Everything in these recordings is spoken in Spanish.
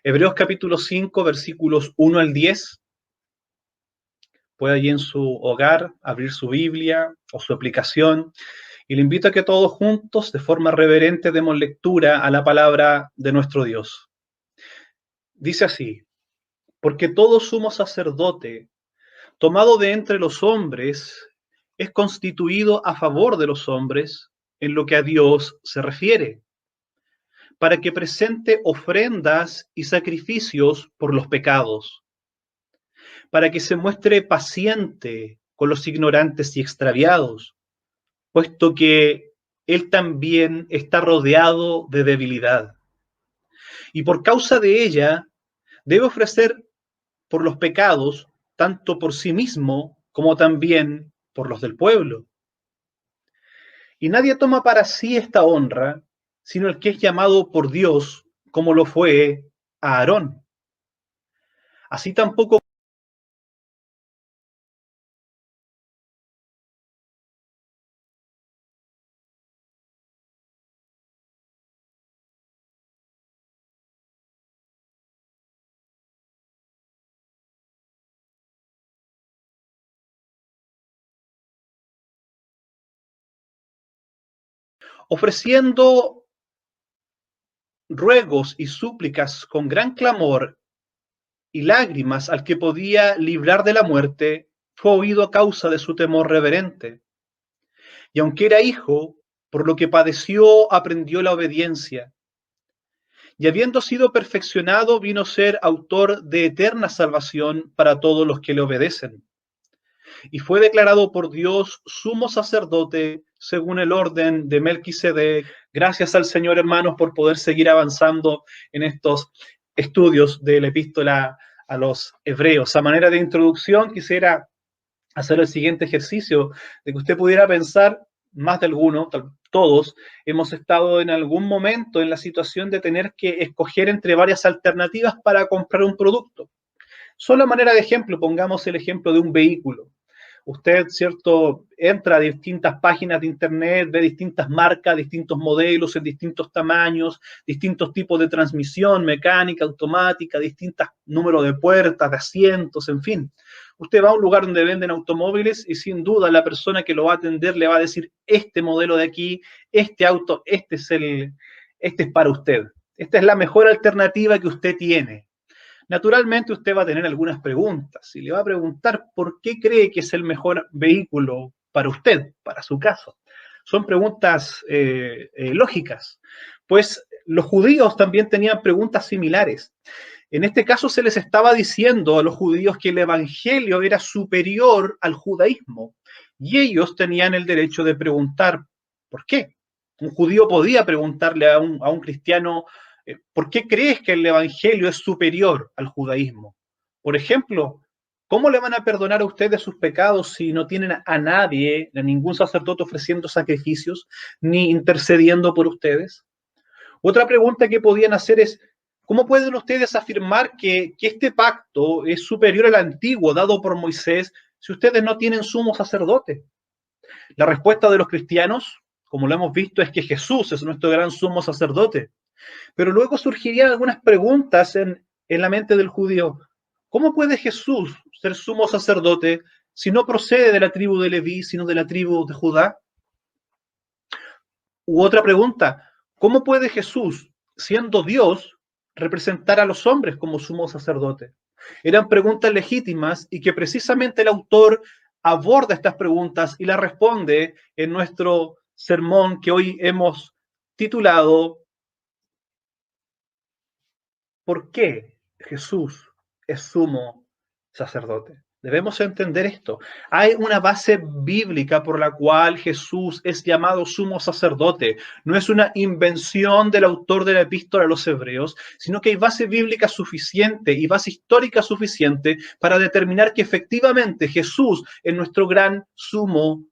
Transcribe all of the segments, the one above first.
Hebreos capítulo 5, versículos 1 al 10. Puede allí en su hogar abrir su Biblia o su aplicación y le invito a que todos juntos, de forma reverente, demos lectura a la palabra de nuestro Dios. Dice así: porque todo sumo sacerdote, tomado de entre los hombres, es constituido a favor de los hombres en lo que a Dios se refiere, para que presente ofrendas y sacrificios por los pecados, para que se muestre paciente con los ignorantes y extraviados, puesto que él también está rodeado de debilidad. Y por causa de ella, debe ofrecer por los pecados, tanto por sí mismo como también por los del pueblo. Y nadie toma para sí esta honra, sino el que es llamado por Dios, como lo fue a Aarón. Así tampoco ofreciendo ruegos y súplicas con gran clamor y lágrimas al que podía librar de la muerte, fue oído a causa de su temor reverente. Y aunque era hijo, por lo que padeció, aprendió la obediencia. Y habiendo sido perfeccionado, vino a ser autor de eterna salvación para todos los que le obedecen. Y fue declarado por Dios sumo sacerdote según el orden de Melquisedec. Gracias al Señor, hermanos, por poder seguir avanzando en estos estudios de la epístola a los hebreos. A manera de introducción, quisiera hacer el siguiente ejercicio, de que usted pudiera pensar, más de alguno, todos, hemos estado en algún momento en la situación de tener que escoger entre varias alternativas para comprar un producto. Solo a manera de ejemplo, pongamos el ejemplo de un vehículo. Usted, ¿cierto?, entra a distintas páginas de internet, ve distintas marcas, distintos modelos en distintos tamaños, distintos tipos de transmisión mecánica, automática, distintos números de puertas, de asientos, en fin. Usted va a un lugar donde venden automóviles y sin duda la persona que lo va a atender le va a decir: este modelo de aquí, este auto, este es para usted. Esta es la mejor alternativa que usted tiene. Naturalmente usted va a tener algunas preguntas y le va a preguntar por qué cree que es el mejor vehículo para usted, para su caso. Son preguntas lógicas, pues los judíos también tenían preguntas similares. En este caso se les estaba diciendo a los judíos que el evangelio era superior al judaísmo y ellos tenían el derecho de preguntar por qué. Un judío podía preguntarle a un cristiano: ¿por qué crees que el evangelio es superior al judaísmo? Por ejemplo, ¿cómo le van a perdonar a ustedes sus pecados si no tienen a nadie, a ningún sacerdote ofreciendo sacrificios ni intercediendo por ustedes? Otra pregunta que podían hacer es: ¿cómo pueden ustedes afirmar que este pacto es superior al antiguo dado por Moisés si ustedes no tienen sumo sacerdote? La respuesta de los cristianos, como lo hemos visto, es que Jesús es nuestro gran sumo sacerdote. Pero luego surgirían algunas preguntas en la mente del judío. ¿Cómo puede Jesús ser sumo sacerdote si no procede de la tribu de Leví, sino de la tribu de Judá? U otra pregunta: ¿cómo puede Jesús, siendo Dios, representar a los hombres como sumo sacerdote? Eran preguntas legítimas y que precisamente el autor aborda estas preguntas y las responde en nuestro sermón que hoy hemos titulado ¿por qué Jesús es sumo sacerdote? Debemos entender esto. Hay una base bíblica por la cual Jesús es llamado sumo sacerdote. No es una invención del autor de la epístola a los hebreos, sino que hay base bíblica suficiente y base histórica suficiente para determinar que efectivamente Jesús es nuestro gran sumo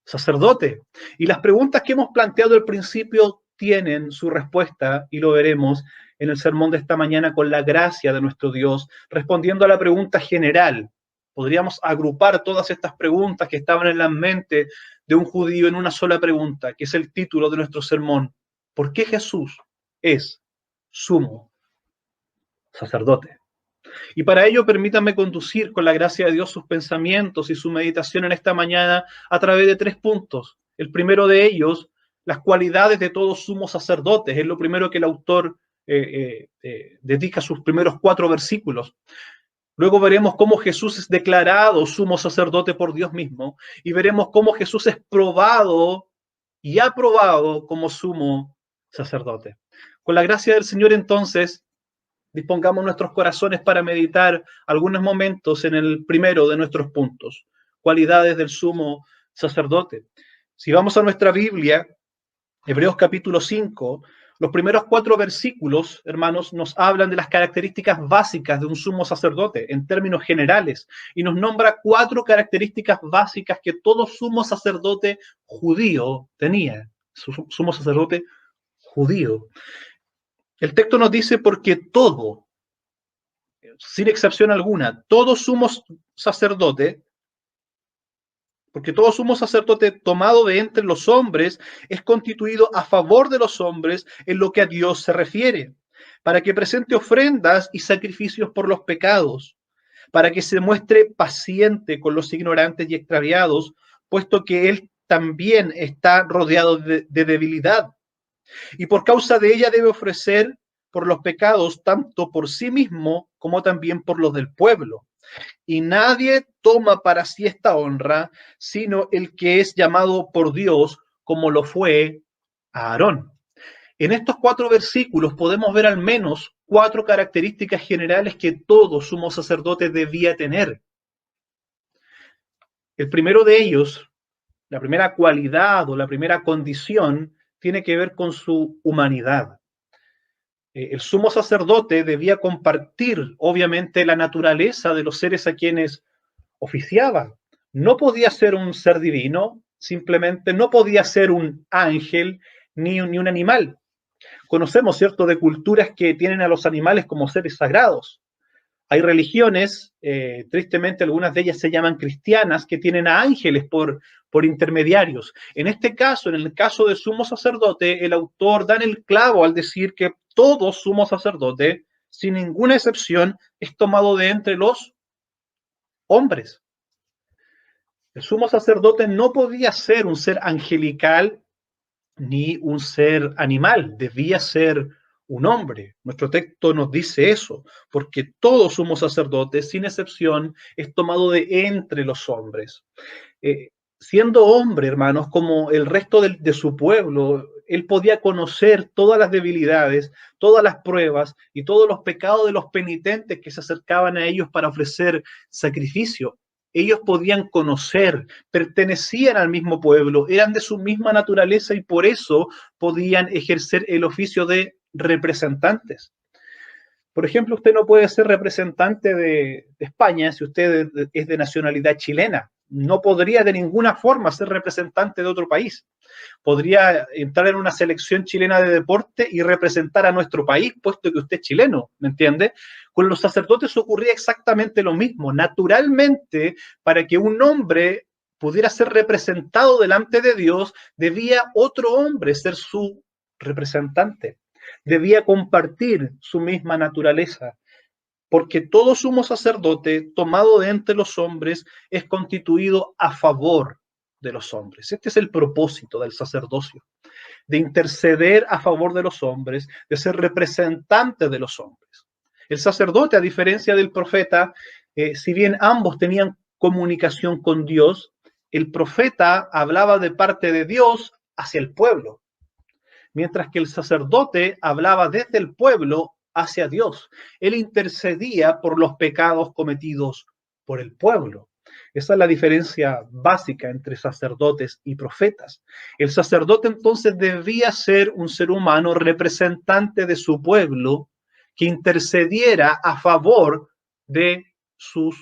sacerdote. Y las preguntas que hemos planteado al principio tienen su respuesta y lo veremos en el sermón de esta mañana con la gracia de nuestro Dios, respondiendo a la pregunta general. Podríamos agrupar todas estas preguntas que estaban en la mente de un judío en una sola pregunta, que es el título de nuestro sermón. ¿Por qué Jesús es sumo sacerdote. Y para ello permítanme conducir con la gracia de Dios sus pensamientos y su meditación en esta mañana a través de 3 puntos. El primero de ellos, las cualidades de todo sumo sacerdote. Es lo primero que el autor dedica sus primeros 4 versículos. Luego veremos cómo Jesús es declarado sumo sacerdote por Dios mismo y veremos cómo Jesús es probado y aprobado como sumo sacerdote. Con la gracia del Señor, entonces, dispongamos nuestros corazones para meditar algunos momentos en el primero de nuestros puntos, cualidades del sumo sacerdote. Si vamos a nuestra Biblia, Hebreos capítulo 5, los primeros 4 versículos, hermanos, nos hablan de las características básicas de un sumo sacerdote en términos generales y nos nombra 4 características básicas que todo sumo sacerdote judío tenía, sumo sacerdote judío. El texto nos dice porque todo, sin excepción alguna, todo sumo sacerdote, porque todo sumo sacerdote tomado de entre los hombres es constituido a favor de los hombres en lo que a Dios se refiere, para que presente ofrendas y sacrificios por los pecados, para que se muestre paciente con los ignorantes y extraviados, puesto que él también está rodeado de debilidad. Y por causa de ella debe ofrecer por los pecados tanto por sí mismo como también por los del pueblo. Y nadie toma para sí esta honra, sino el que es llamado por Dios, como lo fue Aarón. En estos 4 versículos podemos ver al menos 4 características generales que todo sumo sacerdote debía tener. El primero de ellos, la primera cualidad o la primera condición, tiene que ver con su humanidad. El sumo sacerdote debía compartir, obviamente, la naturaleza de los seres a quienes oficiaba. No podía ser un ser divino, simplemente no podía ser un ángel ni un animal. Conocemos, ¿cierto?, de culturas que tienen a los animales como seres sagrados. Hay religiones, tristemente algunas de ellas se llaman cristianas, que tienen a ángeles por intermediarios. En este caso, en el caso del sumo sacerdote, el autor da en el clavo al decir que todo sumo sacerdote, sin ninguna excepción, es tomado de entre los hombres. El sumo sacerdote no podía ser un ser angelical ni un ser animal, debía ser un hombre. Nuestro texto nos dice eso, porque todo sumo sacerdote, sin excepción, es tomado de entre los hombres. Siendo hombre, hermanos, como el resto de su pueblo, él podía conocer todas las debilidades, todas las pruebas y todos los pecados de los penitentes que se acercaban a ellos para ofrecer sacrificio. Ellos podían conocer, pertenecían al mismo pueblo, eran de su misma naturaleza y por eso podían ejercer el oficio de representantes. Por ejemplo, usted no puede ser representante de España si usted es de nacionalidad chilena. No podría de ninguna forma ser representante de otro país. Podría entrar en una selección chilena de deporte y representar a nuestro país, puesto que usted es chileno, ¿me entiende? Con los sacerdotes ocurría exactamente lo mismo. Naturalmente, para que un hombre pudiera ser representado delante de Dios, debía otro hombre ser su representante. Debía compartir su misma naturaleza, porque todo sumo sacerdote tomado de entre los hombres es constituido a favor de los hombres. Este es el propósito del sacerdocio, de interceder a favor de los hombres, de ser representante de los hombres. El sacerdote, a diferencia del profeta, si bien ambos tenían comunicación con Dios, el profeta hablaba de parte de Dios hacia el pueblo, mientras que el sacerdote hablaba desde el pueblo hacia Dios. Él intercedía por los pecados cometidos por el pueblo. Esa es la diferencia básica entre sacerdotes y profetas. El sacerdote entonces debía ser un ser humano representante de su pueblo que intercediera a favor de sus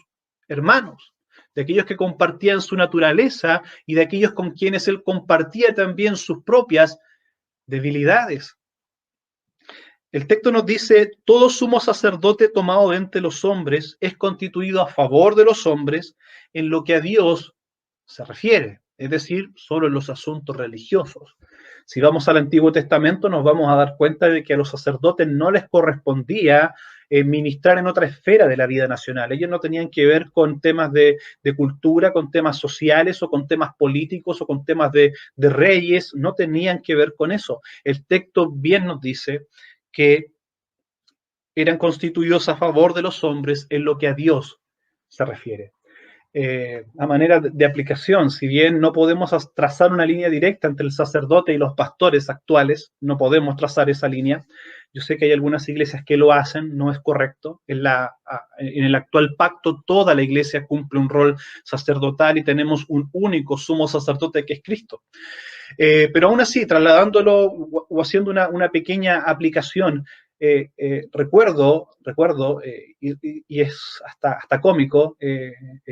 hermanos, de aquellos que compartían su naturaleza y de aquellos con quienes él compartía también sus propias debilidades. El texto nos dice, todo sumo sacerdote tomado de entre los hombres es constituido a favor de los hombres en lo que a Dios se refiere, es decir, solo en los asuntos religiosos. Si vamos al Antiguo Testamento, nos vamos a dar cuenta de que a los sacerdotes no les correspondía ministrar en otra esfera de la vida nacional. Ellos no tenían que ver con temas de cultura, con temas sociales o con temas políticos o con temas de reyes, no tenían que ver con eso. El texto bien nos dice que eran constituidos a favor de los hombres en lo que a Dios se refiere. A manera de aplicación, si bien no podemos trazar una línea directa entre el sacerdote y los pastores actuales, no podemos trazar esa línea. Yo sé que hay algunas iglesias que lo hacen, no es correcto. En el actual pacto, toda la iglesia cumple un rol sacerdotal y tenemos un único sumo sacerdote que es Cristo. Pero aún así, trasladándolo o haciendo una pequeña aplicación, recuerdo y es hasta cómico,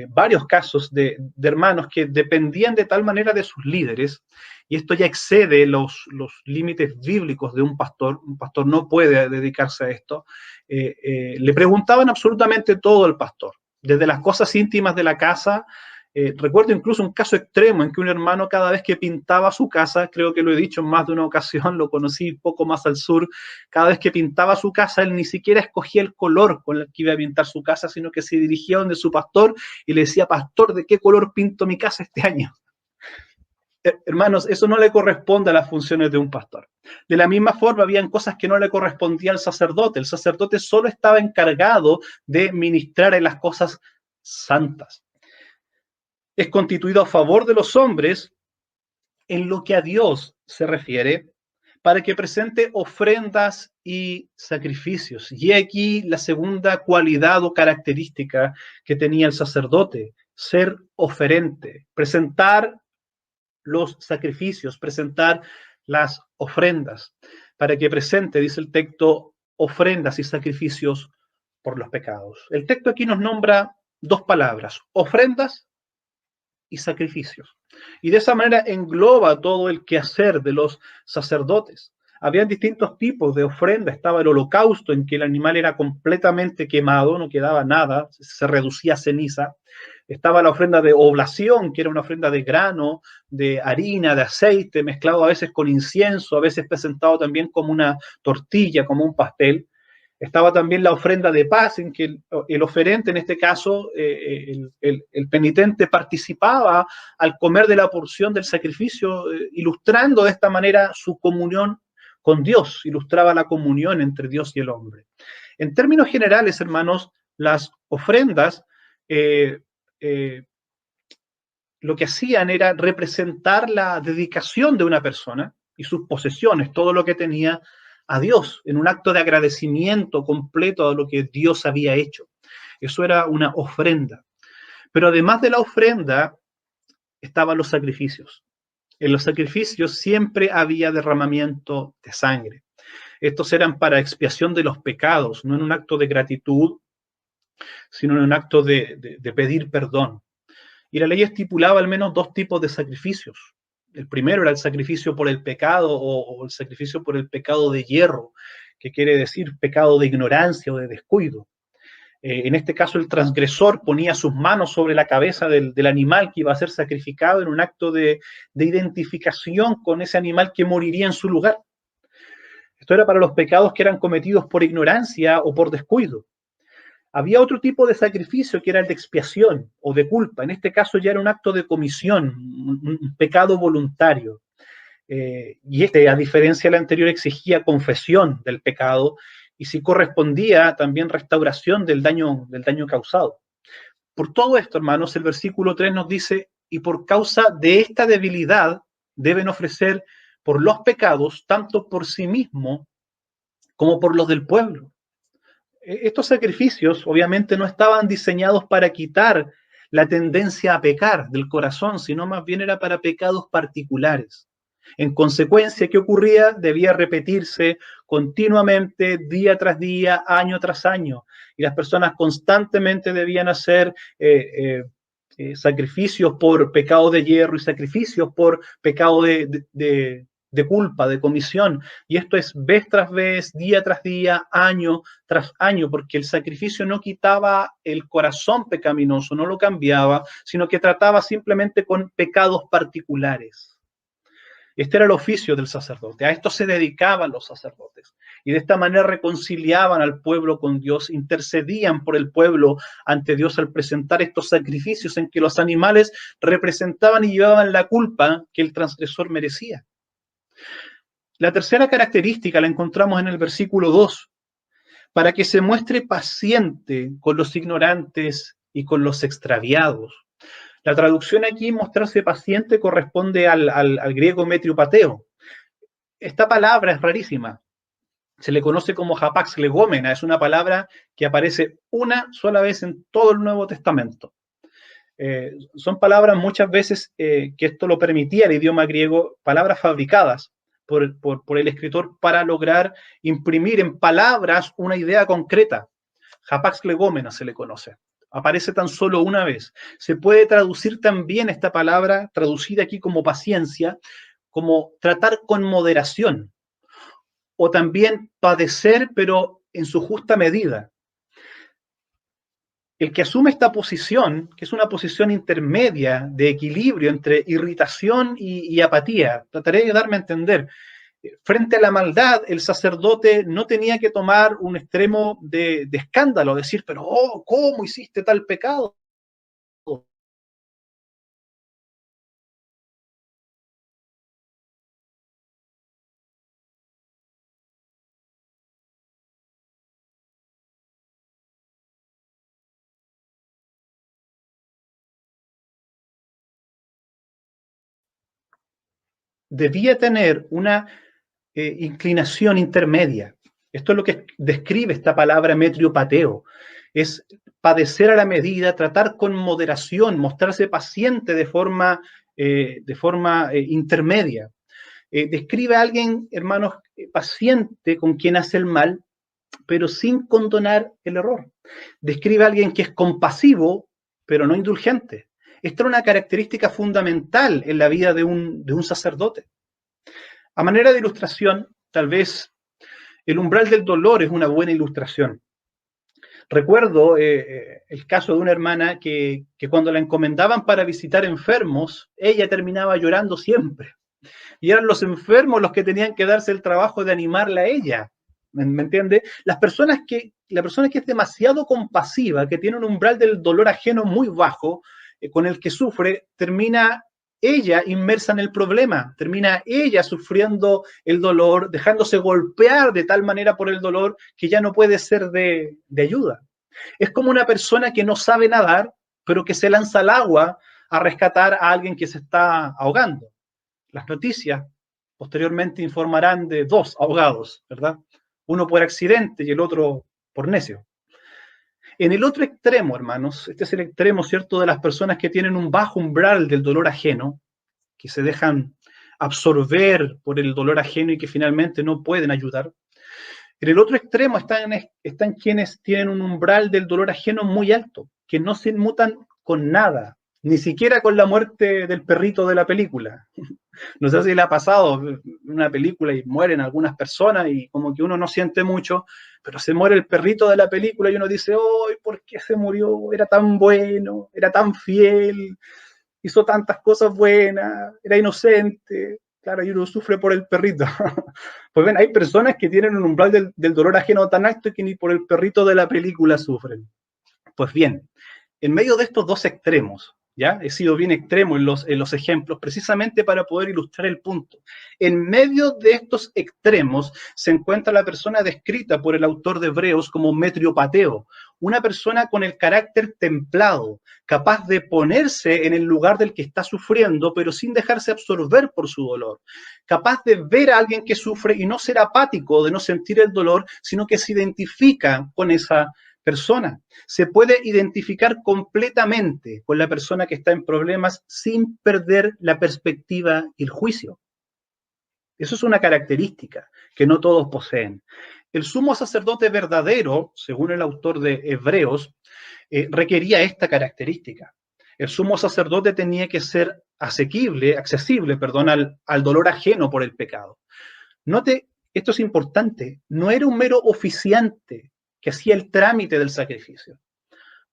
varios casos de hermanos que dependían de tal manera de sus líderes, y esto ya excede los límites bíblicos de un pastor no puede dedicarse a esto, le preguntaban absolutamente todo al pastor, desde las cosas íntimas de la casa. Recuerdo incluso un caso extremo en que un hermano cada vez que pintaba su casa, creo que lo he dicho en más de una ocasión, lo conocí poco más al sur, cada vez que pintaba su casa, él ni siquiera escogía el color con el que iba a pintar su casa, sino que se dirigía donde su pastor y le decía: pastor, ¿de qué color pinto mi casa este año? Hermanos, eso no le corresponde a las funciones de un pastor. De la misma forma, habían cosas que no le correspondían al sacerdote. El sacerdote solo estaba encargado de ministrar en las cosas santas. Es constituido a favor de los hombres en lo que a Dios se refiere, para que presente ofrendas y sacrificios. Y aquí la segunda cualidad o característica que tenía el sacerdote: ser oferente, presentar los sacrificios, presentar las ofrendas, para que presente, dice el texto, ofrendas y sacrificios por los pecados. El texto aquí nos nombra dos palabras: ofrendas y sacrificios. Y de esa manera engloba todo el quehacer de los sacerdotes. Habían distintos tipos de ofrenda. Estaba el holocausto, en que el animal era completamente quemado, no quedaba nada, se reducía a ceniza. Estaba la ofrenda de oblación, que era una ofrenda de grano, de harina, de aceite, mezclado a veces con incienso, a veces presentado también como una tortilla, como un pastel. Estaba también la ofrenda de paz, en que el oferente, en este caso, el penitente, participaba al comer de la porción del sacrificio, ilustrando de esta manera su comunión con Dios, ilustraba la comunión entre Dios y el hombre. En términos generales, hermanos, las ofrendas lo que hacían era representar la dedicación de una persona y sus posesiones, todo lo que tenía, a Dios, en un acto de agradecimiento completo a lo que Dios había hecho. Eso era una ofrenda. Pero además de la ofrenda, estaban los sacrificios. En los sacrificios siempre había derramamiento de sangre. Estos eran para expiación de los pecados, no en un acto de gratitud, sino en un acto de pedir perdón. Y la ley estipulaba al menos dos tipos de sacrificios. El primero era el sacrificio por el pecado o el sacrificio por el pecado de hierro, que quiere decir pecado de ignorancia o de descuido. En este caso, el transgresor ponía sus manos sobre la cabeza del animal que iba a ser sacrificado en un acto de identificación con ese animal que moriría en su lugar. Esto era para los pecados que eran cometidos por ignorancia o por descuido. Había otro tipo de sacrificio que era el de expiación o de culpa. En este caso ya era un acto de comisión, un pecado voluntario. Y a diferencia del anterior, exigía confesión del pecado y si correspondía también restauración del daño causado. Por todo esto, hermanos, el versículo 3 nos dice: y por causa de esta debilidad deben ofrecer por los pecados, tanto por sí mismo como por los del pueblo. Estos sacrificios obviamente no estaban diseñados para quitar la tendencia a pecar del corazón, sino más bien era para pecados particulares. En consecuencia, ¿qué ocurría? Debía repetirse continuamente, día tras día, año tras año, y las personas constantemente debían hacer sacrificios por pecado de hierro y sacrificios por pecado de culpa, de comisión, y esto es vez tras vez, día tras día, año tras año, porque el sacrificio no quitaba el corazón pecaminoso, no lo cambiaba, sino que trataba simplemente con pecados particulares. Este era el oficio del sacerdote. A esto se dedicaban los sacerdotes. Y de esta manera reconciliaban al pueblo con Dios, intercedían por el pueblo ante Dios al presentar estos sacrificios en que los animales representaban y llevaban la culpa que el transgresor merecía. La tercera característica la encontramos en el versículo 2. Para que se muestre paciente con los ignorantes y con los extraviados. La traducción aquí, mostrarse paciente, corresponde al griego metriopateo. Esta palabra es rarísima. Se le conoce como hapax legómena. Es una palabra que aparece una sola vez en todo el Nuevo Testamento. Son palabras muchas veces que esto lo permitía el idioma griego, palabras fabricadas por el escritor para lograr imprimir en palabras una idea concreta. Hapax legómena se le conoce. Aparece tan solo una vez. Se puede traducir también esta palabra, traducida aquí como paciencia, como tratar con moderación, o también padecer, pero en su justa medida. El que asume esta posición, que es una posición intermedia de equilibrio entre irritación y apatía, trataré de darme a entender. Frente a la maldad, el sacerdote no tenía que tomar un extremo de escándalo, decir, pero ¿cómo hiciste tal pecado? Debía tener una inclinación intermedia. Esto es lo que describe esta palabra metriopateo. Es padecer a la medida, tratar con moderación, mostrarse paciente de forma intermedia. Describe a alguien, hermanos, paciente con quien hace el mal, pero sin condonar el error. Describe a alguien que es compasivo, pero no indulgente. Esta era una característica fundamental en la vida de un sacerdote. A manera de ilustración, tal vez el umbral del dolor es una buena ilustración. Recuerdo el caso de una hermana que cuando la encomendaban para visitar enfermos, ella terminaba llorando siempre. Y eran los enfermos los que tenían que darse el trabajo de animarla a ella. ¿Me entiende? La persona que es demasiado compasiva, que tiene un umbral del dolor ajeno muy bajo, con el que sufre, termina ella inmersa en el problema, termina ella sufriendo el dolor, dejándose golpear de tal manera por el dolor que ya no puede ser de ayuda. Es como una persona que no sabe nadar, pero que se lanza al agua a rescatar a alguien que se está ahogando. Las noticias posteriormente informarán de 2 ahogados, ¿verdad? Uno por accidente y el otro por necio. En el otro extremo, hermanos, este es el extremo, ¿cierto?, de las personas que tienen un bajo umbral del dolor ajeno, que se dejan absorber por el dolor ajeno y que finalmente no pueden ayudar. En el otro extremo están quienes tienen un umbral del dolor ajeno muy alto, que no se inmutan con nada, ni siquiera con la muerte del perrito de la película. No sé si le ha pasado una película y mueren algunas personas y como que uno no siente mucho, pero se muere el perrito de la película y uno dice, ¡ay, por qué se murió! Era tan bueno, era tan fiel, hizo tantas cosas buenas, era inocente. Claro, y uno sufre por el perrito. Pues ven, hay personas que tienen un umbral del dolor ajeno tan alto que ni por el perrito de la película sufren. Pues bien, en medio de estos dos extremos, ¿ya? He sido bien extremo en los ejemplos, precisamente para poder ilustrar el punto. En medio de estos extremos se encuentra la persona descrita por el autor de Hebreos como metriopateo, una persona con el carácter templado, capaz de ponerse en el lugar del que está sufriendo, pero sin dejarse absorber por su dolor, capaz de ver a alguien que sufre y no ser apático, de no sentir el dolor, sino que se identifica con esa persona. Se puede identificar completamente con la persona que está en problemas sin perder la perspectiva y el juicio. Eso es una característica que no todos poseen. El sumo sacerdote verdadero, según el autor de Hebreos, requería esta característica. El sumo sacerdote tenía que ser accesible, al dolor ajeno por el pecado. Note, esto es importante, no era un mero oficiante que hacía el trámite del sacrificio.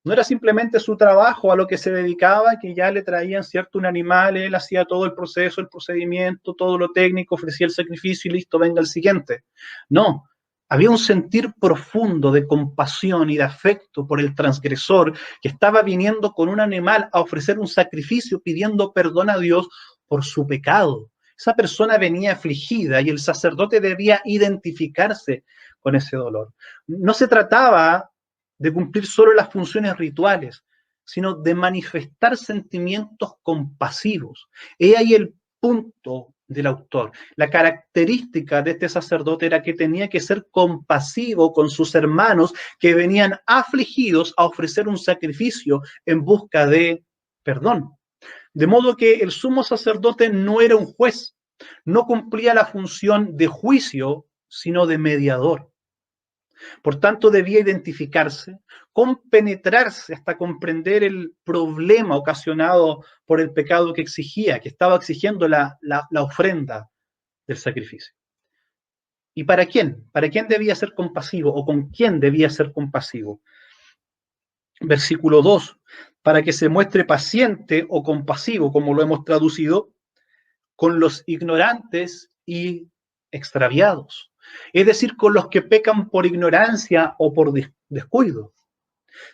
No era simplemente su trabajo a lo que se dedicaba, que ya le traían cierto un animal, él hacía todo el proceso, el procedimiento, todo lo técnico, ofrecía el sacrificio y listo, venga el siguiente. No, había un sentir profundo de compasión y de afecto por el transgresor que estaba viniendo con un animal a ofrecer un sacrificio pidiendo perdón a Dios por su pecado. Esa persona venía afligida y el sacerdote debía identificarse con ese dolor. No se trataba de cumplir solo las funciones rituales, sino de manifestar sentimientos compasivos. He ahí el punto del autor. La característica de este sacerdote era que tenía que ser compasivo con sus hermanos que venían afligidos a ofrecer un sacrificio en busca de perdón. De modo que el sumo sacerdote no era un juez, no cumplía la función de juicio, sino de mediador. Por tanto, debía identificarse, compenetrarse hasta comprender el problema ocasionado por el pecado que exigía, que estaba exigiendo la ofrenda del sacrificio. ¿Y para quién? ¿Para quién debía ser compasivo o con quién debía ser compasivo? Versículo 2, para que se muestre paciente o compasivo, como lo hemos traducido, con los ignorantes y extraviados, es decir, con los que pecan por ignorancia o por descuido.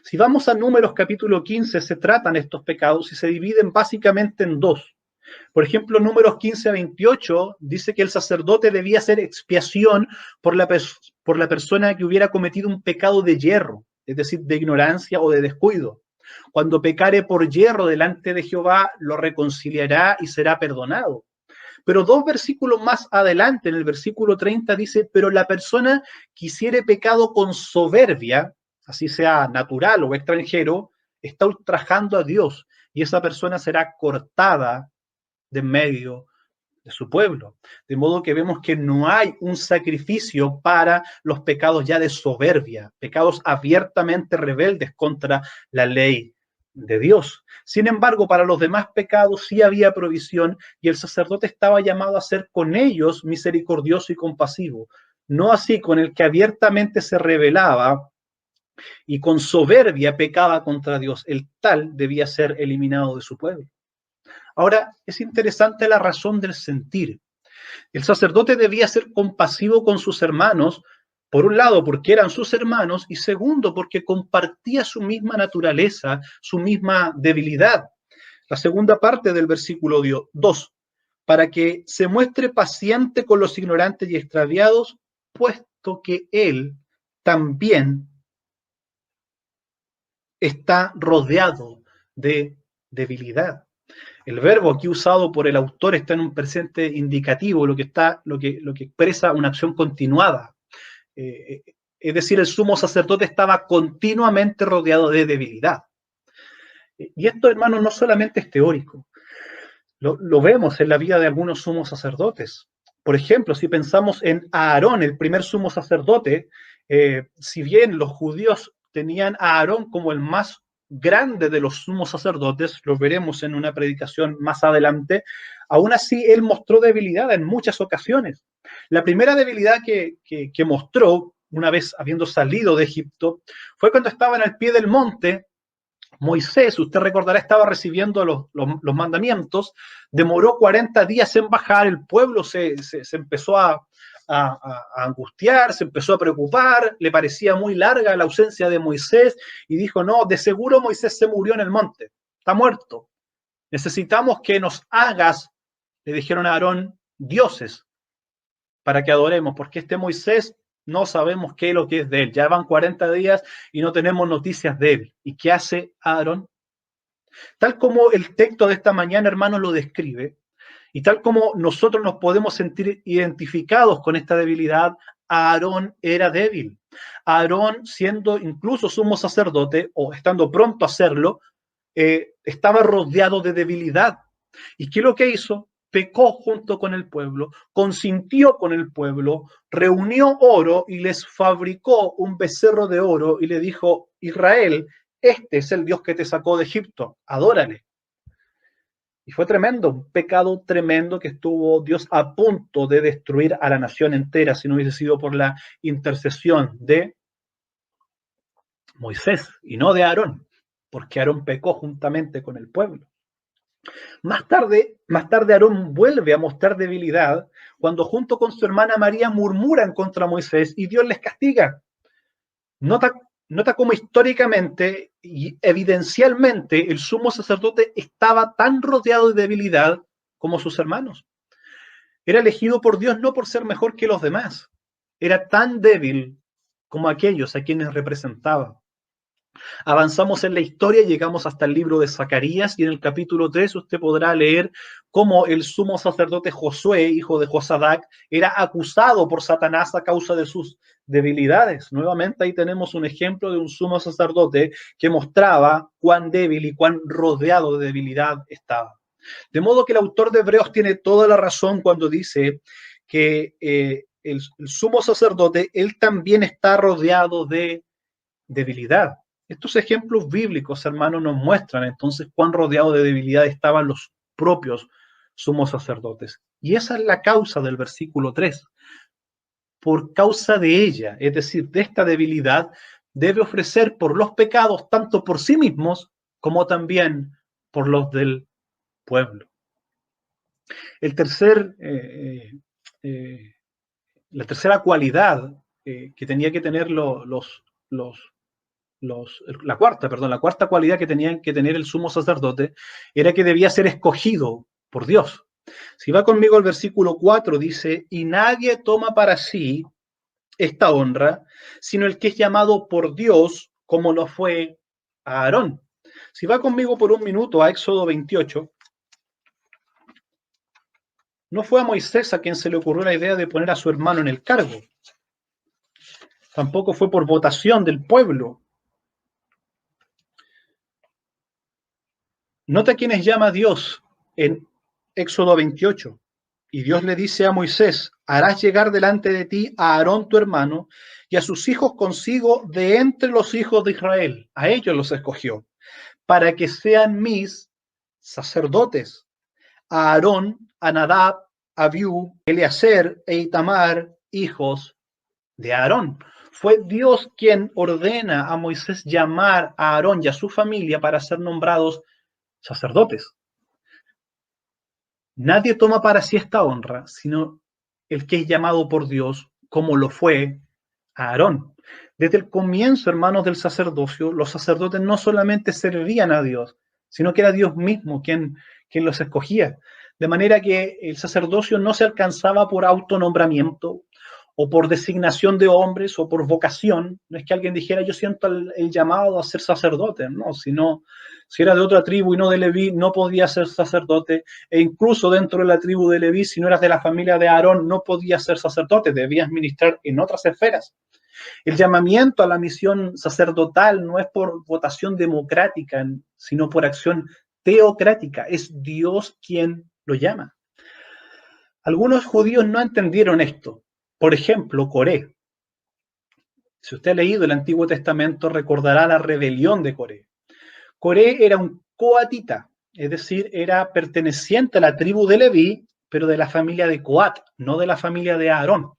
Si vamos a Números capítulo 15, se tratan estos pecados y se dividen básicamente en dos. Por ejemplo, Números 15 a 28 dice que el sacerdote debía hacer expiación por la persona que hubiera cometido un pecado de yerro, es decir, de ignorancia o de descuido. Cuando pecare por yerro delante de Jehová, lo reconciliará y será perdonado. Pero dos versículos más adelante, en el versículo 30, dice, pero la persona que hiciere pecado con soberbia, así sea natural o extranjero, está ultrajando a Dios y esa persona será cortada de en medio de su pueblo. De modo que vemos que no hay un sacrificio para los pecados ya de soberbia, pecados abiertamente rebeldes contra la ley de Dios. Sin embargo, para los demás pecados sí había provisión y el sacerdote estaba llamado a ser con ellos misericordioso y compasivo, no así con el que abiertamente se rebelaba y con soberbia pecaba contra Dios. El tal debía ser eliminado de su pueblo. Ahora, es interesante la razón del sentir. El sacerdote debía ser compasivo con sus hermanos, por un lado porque eran sus hermanos y segundo porque compartía su misma naturaleza, su misma debilidad. La segunda parte del versículo 2, para que se muestre paciente con los ignorantes y extraviados, puesto que él también está rodeado de debilidad. El verbo aquí usado por el autor está en un presente indicativo, lo que expresa una acción continuada. Es decir, el sumo sacerdote estaba continuamente rodeado de debilidad. Y esto, hermanos, no solamente es teórico. Lo vemos en la vida de algunos sumos sacerdotes. Por ejemplo, si pensamos en Aarón, el primer sumo sacerdote, si bien los judíos tenían a Aarón como el más grande de los sumos sacerdotes, lo veremos en una predicación más adelante, aún así él mostró debilidad en muchas ocasiones. La primera debilidad que mostró, una vez habiendo salido de Egipto, fue cuando estaba en el pie del monte. Moisés, usted recordará, estaba recibiendo los mandamientos, demoró 40 días en bajar, el pueblo se empezó a angustiar, se empezó a preocupar, le parecía muy larga la ausencia de Moisés y dijo, no, de seguro Moisés se murió en el monte, está muerto. Necesitamos que nos hagas, le dijeron a Aarón, dioses para que adoremos, porque este Moisés no sabemos qué es lo que es de él. Ya van 40 días y no tenemos noticias de él. ¿Y qué hace Aarón? Tal como el texto de esta mañana, hermanos, lo describe, y tal como nosotros nos podemos sentir identificados con esta debilidad, Aarón era débil. Aarón, siendo incluso sumo sacerdote, o estando pronto a hacerlo, estaba rodeado de debilidad. ¿Y qué es lo que hizo? Pecó junto con el pueblo, consintió con el pueblo, reunió oro y les fabricó un becerro de oro y le dijo, Israel, este es el Dios que te sacó de Egipto, adórale. Y fue tremendo, un pecado tremendo que estuvo Dios a punto de destruir a la nación entera si no hubiese sido por la intercesión de Moisés y no de Aarón. porque Aarón pecó juntamente con el pueblo. Más tarde Aarón vuelve a mostrar debilidad cuando junto con su hermana María murmuran contra Moisés y Dios les castiga. Nota cómo históricamente y evidencialmente el sumo sacerdote estaba tan rodeado de debilidad como sus hermanos. Era elegido por Dios no por ser mejor que los demás. Era tan débil como aquellos a quienes representaba. Avanzamos en la historia y llegamos hasta el libro de Zacarías, y en el capítulo 3 usted podrá leer cómo el sumo sacerdote Josué, hijo de Josadac, era acusado por Satanás a causa de sus debilidades. Nuevamente ahí tenemos un ejemplo de un sumo sacerdote que mostraba cuán débil y cuán rodeado de debilidad estaba. De modo que el autor de Hebreos tiene toda la razón cuando dice que el sumo sacerdote, él también está rodeado de debilidad. Estos ejemplos bíblicos, hermanos, nos muestran entonces cuán rodeado de debilidad estaban los propios sumos sacerdotes. Y esa es la causa del versículo 3. Por causa de ella, es decir, de esta debilidad, debe ofrecer por los pecados, tanto por sí mismos como también por los del pueblo. La tercera cualidad que tenía que tener la cuarta cualidad que tenía que tener el sumo sacerdote era que debía ser escogido por Dios. Si va conmigo al versículo 4, dice, y nadie toma para sí esta honra, sino el que es llamado por Dios, como lo fue a Aarón. Si va conmigo por un minuto a Éxodo 28, no fue a Moisés a quien se le ocurrió la idea de poner a su hermano en el cargo. Tampoco fue por votación del pueblo. Nota quiénes llama a Dios en Éxodo 28. Y Dios le dice a Moisés, harás llegar delante de ti a Aarón tu hermano y a sus hijos consigo de entre los hijos de Israel. A ellos los escogió, para que sean mis sacerdotes. A Aarón, a Nadab, a Abiú, Eleazar e Itamar, hijos de Aarón. Fue Dios quien ordena a Moisés llamar a Aarón y a su familia para ser nombrados sacerdotes. Nadie toma para sí esta honra, sino el que es llamado por Dios, como lo fue Aarón. Desde el comienzo, hermanos, del sacerdocio, los sacerdotes no solamente servían a Dios, sino que era Dios mismo quien los escogía. De manera que el sacerdocio no se alcanzaba por autonombramiento, o por designación de hombres, o por vocación. No es que alguien dijera, yo siento el llamado a ser sacerdote, no, sino si era de otra tribu y no de Leví, no podía ser sacerdote, e incluso dentro de la tribu de Leví, si no eras de la familia de Aarón, no podías ser sacerdote, debías ministrar en otras esferas. El llamamiento a la misión sacerdotal no es por votación democrática, sino por acción teocrática. Es Dios quien lo llama. Algunos judíos no entendieron esto. Por ejemplo, Coré. Si usted ha leído el Antiguo Testamento, recordará la rebelión de Coré. Coré era un coatita, es decir, era perteneciente a la tribu de Leví, pero de la familia de Coat, no de la familia de Aarón.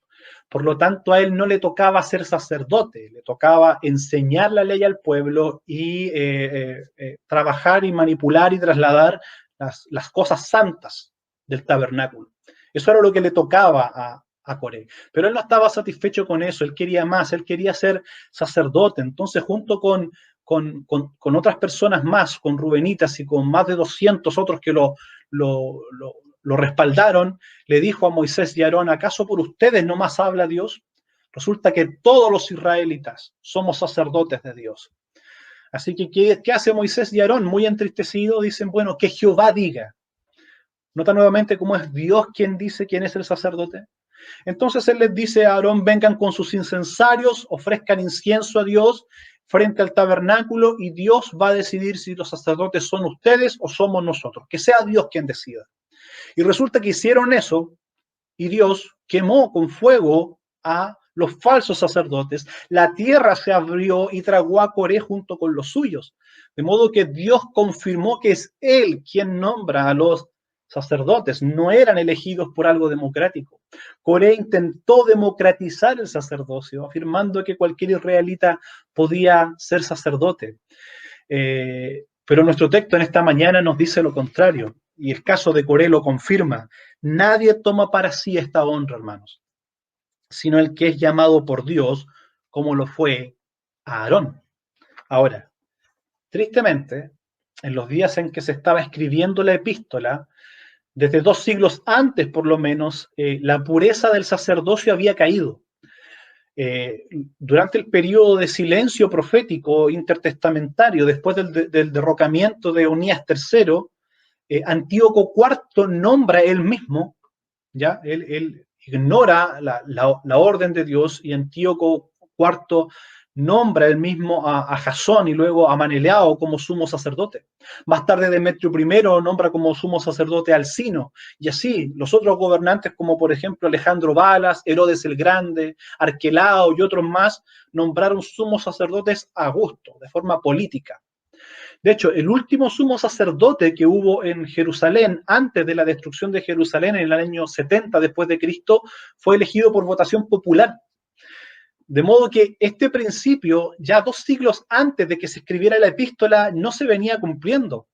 Por lo tanto, a él no le tocaba ser sacerdote, le tocaba enseñar la ley al pueblo y trabajar y manipular y trasladar las cosas santas del tabernáculo. Eso era lo que le tocaba a Coré. Pero él no estaba satisfecho con eso, él quería más, él quería ser sacerdote. Entonces, junto con otras personas más, con rubenitas y con más de 200 otros que lo respaldaron, le dijo a Moisés y a Aarón, ¿acaso por ustedes no más habla Dios? Resulta que todos los israelitas somos sacerdotes de Dios. Así que, ¿qué hace Moisés y Aarón? Muy entristecidos, dicen, bueno, que Jehová diga. Nota nuevamente cómo es Dios quien dice quién es el sacerdote. Entonces él les dice a Aarón, vengan con sus incensarios, ofrezcan incienso a Dios frente al tabernáculo y Dios va a decidir si los sacerdotes son ustedes o somos nosotros. Que sea Dios quien decida. Y resulta que hicieron eso y Dios quemó con fuego a los falsos sacerdotes. La tierra se abrió y tragó a Coré junto con los suyos. De modo que Dios confirmó que es Él quien nombra a los sacerdotes. No eran elegidos por algo democrático. Coré intentó democratizar el sacerdocio, afirmando que cualquier israelita podía ser sacerdote. Pero nuestro texto en esta mañana nos dice lo contrario, y el caso de Coré lo confirma. Nadie toma para sí esta honra, hermanos, sino el que es llamado por Dios, como lo fue Aarón. Ahora, tristemente, en los días en que se estaba escribiendo la epístola, desde 2 siglos antes por lo menos, la pureza del sacerdocio había caído. Durante el periodo de silencio profético intertestamentario, después del derrocamiento de Onías III, Antíoco IV nombra él mismo, ¿ya? Él ignora la orden de Dios, y Antíoco IV nombra él mismo a Jasón y luego a Manelao como sumo sacerdote. Más tarde Demetrio I nombra como sumo sacerdote a Alcino, y así los otros gobernantes, como por ejemplo Alejandro Balas, Herodes el Grande, Arquelao y otros más, nombraron sumos sacerdotes a gusto, de forma política. De hecho, el último sumo sacerdote que hubo en Jerusalén antes de la destrucción de Jerusalén en el año 70 después de Cristo fue elegido por votación popular. De modo que este principio, ya 2 siglos antes de que se escribiera la epístola, no se venía cumpliendo.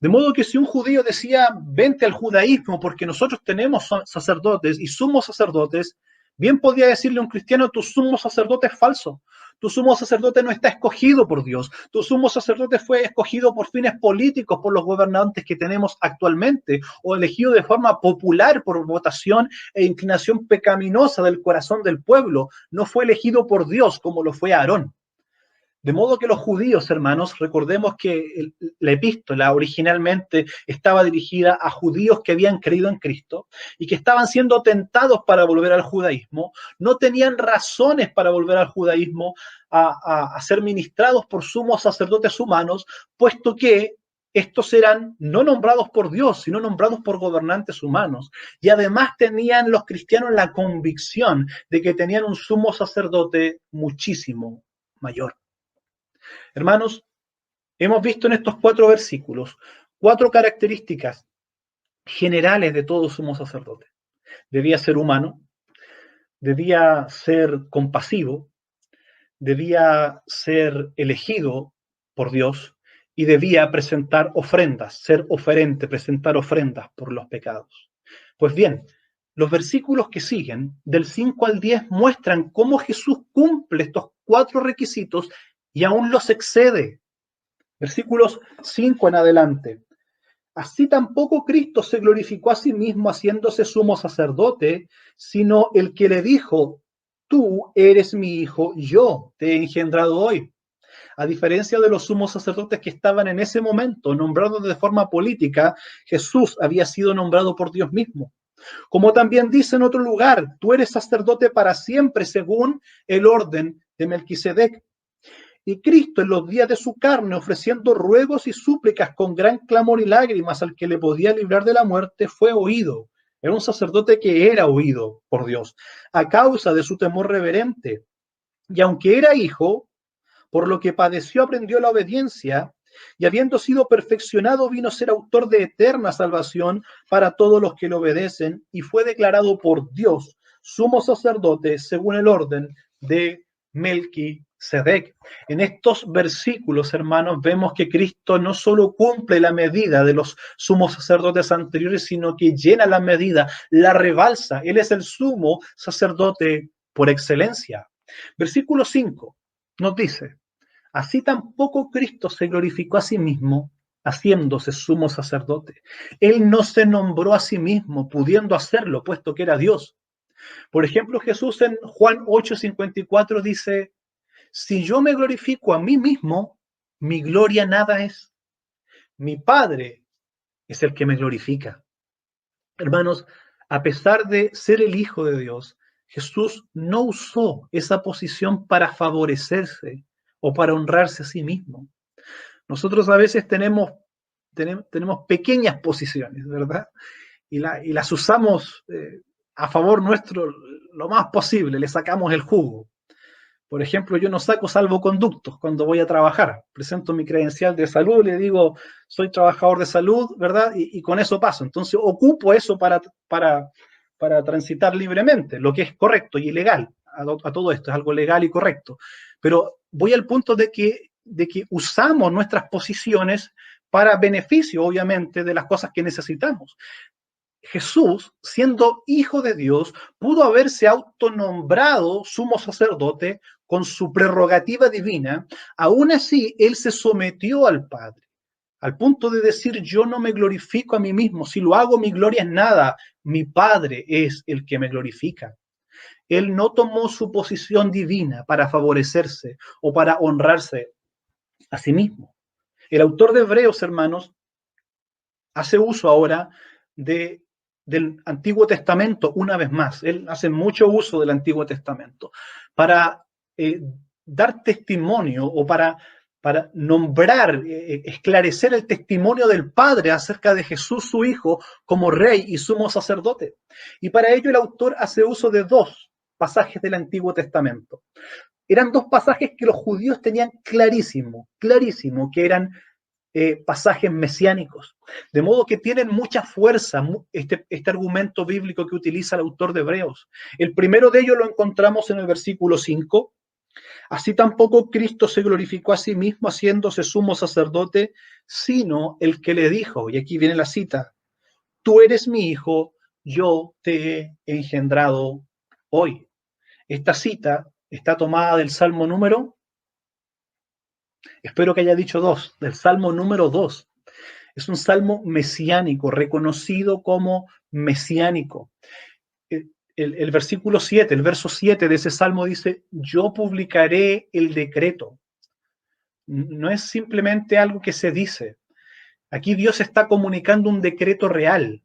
De modo que si un judío decía, vente al judaísmo porque nosotros tenemos sacerdotes y sumos sacerdotes, bien podía decirle a un cristiano, tu sumo sacerdote es falso. Tu sumo sacerdote no está escogido por Dios. Tu sumo sacerdote fue escogido por fines políticos, por los gobernantes que tenemos actualmente, o elegido de forma popular por votación e inclinación pecaminosa del corazón del pueblo. No fue elegido por Dios como lo fue Aarón. De modo que los judíos, hermanos, recordemos que la epístola originalmente estaba dirigida a judíos que habían creído en Cristo y que estaban siendo tentados para volver al judaísmo, no tenían razones para volver al judaísmo a ser ministrados por sumos sacerdotes humanos, puesto que estos eran no nombrados por Dios, sino nombrados por gobernantes humanos. Y además tenían los cristianos la convicción de que tenían un sumo sacerdote muchísimo mayor. Hermanos, hemos visto en estos 4 versículos 4 características generales de todo sumo sacerdote. Debía ser humano, debía ser compasivo, debía ser elegido por Dios y debía presentar ofrendas, ser oferente, presentar ofrendas por los pecados. Pues bien, los versículos que siguen, del 5 al 10, muestran cómo Jesús cumple estos 4 requisitos y aún los excede. Versículos 5 en adelante. Así tampoco Cristo se glorificó a sí mismo haciéndose sumo sacerdote, sino el que le dijo, tú eres mi hijo, yo te he engendrado hoy. A diferencia de los sumos sacerdotes que estaban en ese momento nombrados de forma política, Jesús había sido nombrado por Dios mismo. Como también dice en otro lugar, tú eres sacerdote para siempre según el orden de Melquisedec. Y Cristo en los días de su carne, ofreciendo ruegos y súplicas con gran clamor y lágrimas al que le podía librar de la muerte, fue oído. Era un sacerdote que era oído por Dios a causa de su temor reverente. Y aunque era hijo, por lo que padeció aprendió la obediencia, y habiendo sido perfeccionado vino a ser autor de eterna salvación para todos los que le obedecen, y fue declarado por Dios sumo sacerdote según el orden de Melquisedec. En estos versículos, hermanos, vemos que Cristo no solo cumple la medida de los sumos sacerdotes anteriores, sino que llena la medida, la rebalsa. Él es el sumo sacerdote por excelencia. Versículo 5 nos dice, así tampoco Cristo se glorificó a sí mismo haciéndose sumo sacerdote. Él no se nombró a sí mismo, pudiendo hacerlo, puesto que era Dios. Por ejemplo, Jesús en Juan 8:54 dice, si yo me glorifico a mí mismo, mi gloria nada es. Mi Padre es el que me glorifica. Hermanos, a pesar de ser el Hijo de Dios, Jesús no usó esa posición para favorecerse o para honrarse a sí mismo. Nosotros a veces tenemos pequeñas posiciones, ¿verdad? Y las usamos a favor nuestro lo más posible, le sacamos el jugo. Por ejemplo, yo no saco salvoconductos cuando voy a trabajar. Presento mi credencial de salud, le digo, soy trabajador de salud, ¿verdad? Y con eso paso. Entonces, ocupo eso para transitar libremente, lo que es correcto y legal. A todo esto es algo legal y correcto. Pero voy al punto de que de que usamos nuestras posiciones para beneficio, obviamente, de las cosas que necesitamos. Jesús, siendo hijo de Dios, pudo haberse autonombrado sumo sacerdote con su prerrogativa divina. Aún así, él se sometió al Padre, al punto de decir: yo no me glorifico a mí mismo, si lo hago mi gloria es nada, mi Padre es el que me glorifica. Él no tomó su posición divina para favorecerse o para honrarse a sí mismo. El autor de Hebreos, hermanos, hace uso ahora del Antiguo Testamento una vez más. Él hace mucho uso del Antiguo Testamento para dar testimonio o para nombrar, esclarecer el testimonio del Padre acerca de Jesús, su Hijo, como Rey y sumo sacerdote. Y para ello el autor hace uso de dos pasajes del Antiguo Testamento. Eran dos pasajes que los judíos tenían clarísimo, que eran pasajes mesiánicos, de modo que tienen mucha fuerza este argumento bíblico que utiliza el autor de Hebreos. El primero de ellos lo encontramos en el versículo 5. Así tampoco Cristo se glorificó a sí mismo haciéndose sumo sacerdote, sino el que le dijo, y aquí viene la cita: tú eres mi hijo, yo te he engendrado hoy. Esta cita está tomada del Salmo número, espero que haya dicho 2, del Salmo número 2. Es un salmo mesiánico, reconocido como mesiánico. El versículo 7, el verso 7 de ese salmo dice: yo publicaré el decreto. No es simplemente algo que se dice. Aquí Dios está comunicando un decreto real.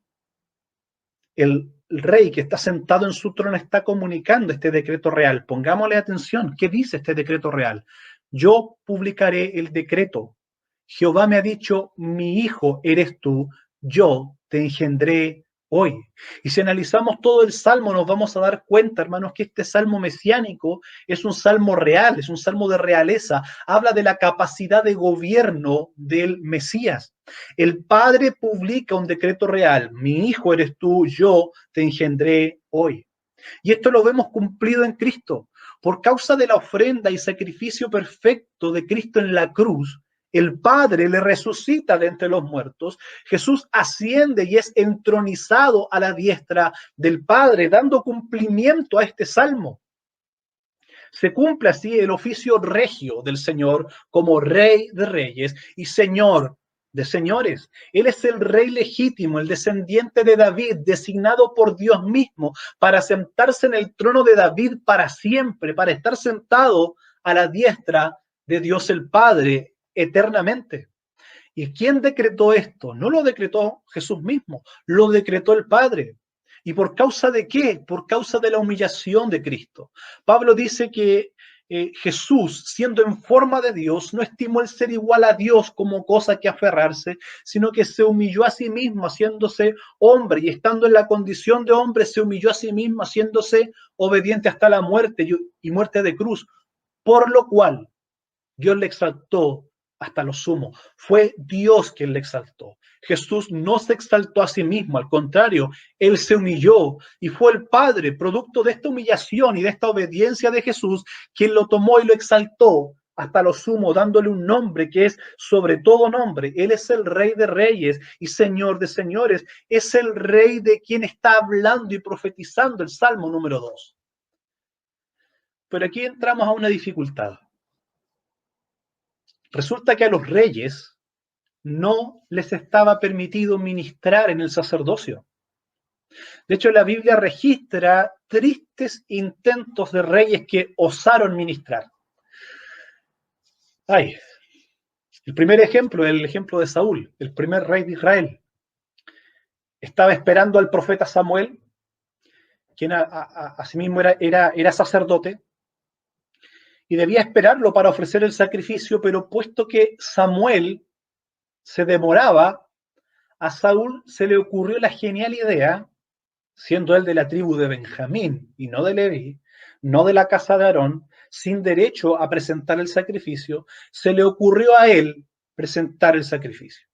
El rey que está sentado en su trono está comunicando este decreto real. Pongámosle atención. ¿Qué dice este decreto real? Yo publicaré el decreto. Jehová me ha dicho: mi hijo eres tú, yo te engendré hoy. Y si analizamos todo el salmo, nos vamos a dar cuenta, hermanos, que este salmo mesiánico es un salmo real, es un salmo de realeza. Habla de la capacidad de gobierno del Mesías. El Padre publica un decreto real: mi hijo eres tú, yo te engendré hoy. Y esto lo vemos cumplido en Cristo. Por causa de la ofrenda y sacrificio perfecto de Cristo en la cruz, el Padre le resucita de entre los muertos, Jesús asciende y es entronizado a la diestra del Padre, dando cumplimiento a este salmo. Se cumple así el oficio regio del Señor como Rey de Reyes y Señor de señores. Él es el Rey legítimo, el descendiente de David, designado por Dios mismo para sentarse en el trono de David para siempre, para estar sentado a la diestra de Dios el Padre eternamente. ¿Y quién decretó esto? No lo decretó Jesús mismo, lo decretó el Padre. ¿Y por causa de qué? Por causa de la humillación de Cristo. Pablo dice que Jesús, siendo en forma de Dios, no estimó el ser igual a Dios como cosa que aferrarse, sino que se humilló a sí mismo, haciéndose hombre, y estando en la condición de hombre, se humilló a sí mismo, haciéndose obediente hasta la muerte y muerte de cruz, por lo cual Dios le exaltó hasta lo sumo. Fue Dios quien le exaltó. Jesús no se exaltó a sí mismo, al contrario, él se humilló y fue el Padre, producto de esta humillación y de esta obediencia de Jesús, quien lo tomó y lo exaltó hasta lo sumo, dándole un nombre que es sobre todo nombre. Él es el Rey de Reyes y Señor de Señores. Es el Rey de quien está hablando y profetizando el Salmo número 2. Pero aquí entramos a una dificultad. Resulta que a los reyes no les estaba permitido ministrar en el sacerdocio. De hecho, la Biblia registra tristes intentos de reyes que osaron ministrar. El primer ejemplo es el ejemplo de Saúl, el primer rey de Israel. Estaba esperando al profeta Samuel, quien asimismo era sacerdote, y debía esperarlo para ofrecer el sacrificio, pero puesto que Samuel se demoraba, a Saúl se le ocurrió la genial idea, siendo él de la tribu de Benjamín y no de Leví, no de la casa de Aarón, sin derecho a presentar el sacrificio, se le ocurrió a él presentar el sacrificio.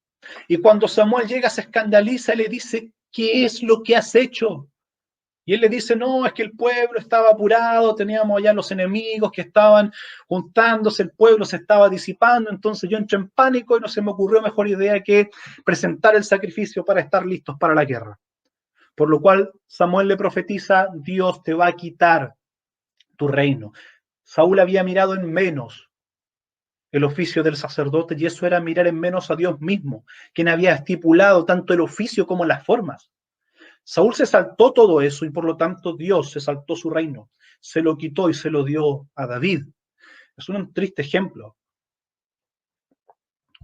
Y cuando Samuel llega, se escandaliza y le dice: ¿qué es lo que has hecho? Y él le dice, no, es que el pueblo estaba apurado, teníamos allá los enemigos que estaban juntándose, el pueblo se estaba disipando, entonces yo entré en pánico y no se me ocurrió mejor idea que presentar el sacrificio para estar listos para la guerra. Por lo cual Samuel le profetiza, Dios te va a quitar tu reino. Saúl había mirado en menos el oficio del sacerdote y eso era mirar en menos a Dios mismo, quien había estipulado tanto el oficio como las formas. Saúl se saltó todo eso y por lo tanto Dios se saltó su reino, se lo quitó y se lo dio a David. Es un triste ejemplo.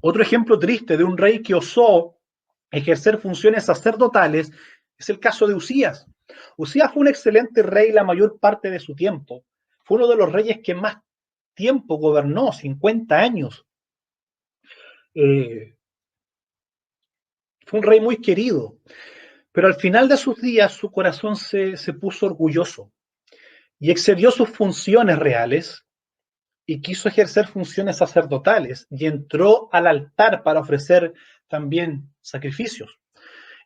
Otro ejemplo triste de un rey que osó ejercer funciones sacerdotales es el caso de Usías. Usías fue un excelente rey la mayor parte de su tiempo. Fue uno de los reyes que más tiempo gobernó, 50 años. Fue un rey muy querido. Pero al final de sus días su corazón se puso orgulloso y excedió sus funciones reales y quiso ejercer funciones sacerdotales y entró al altar para ofrecer también sacrificios.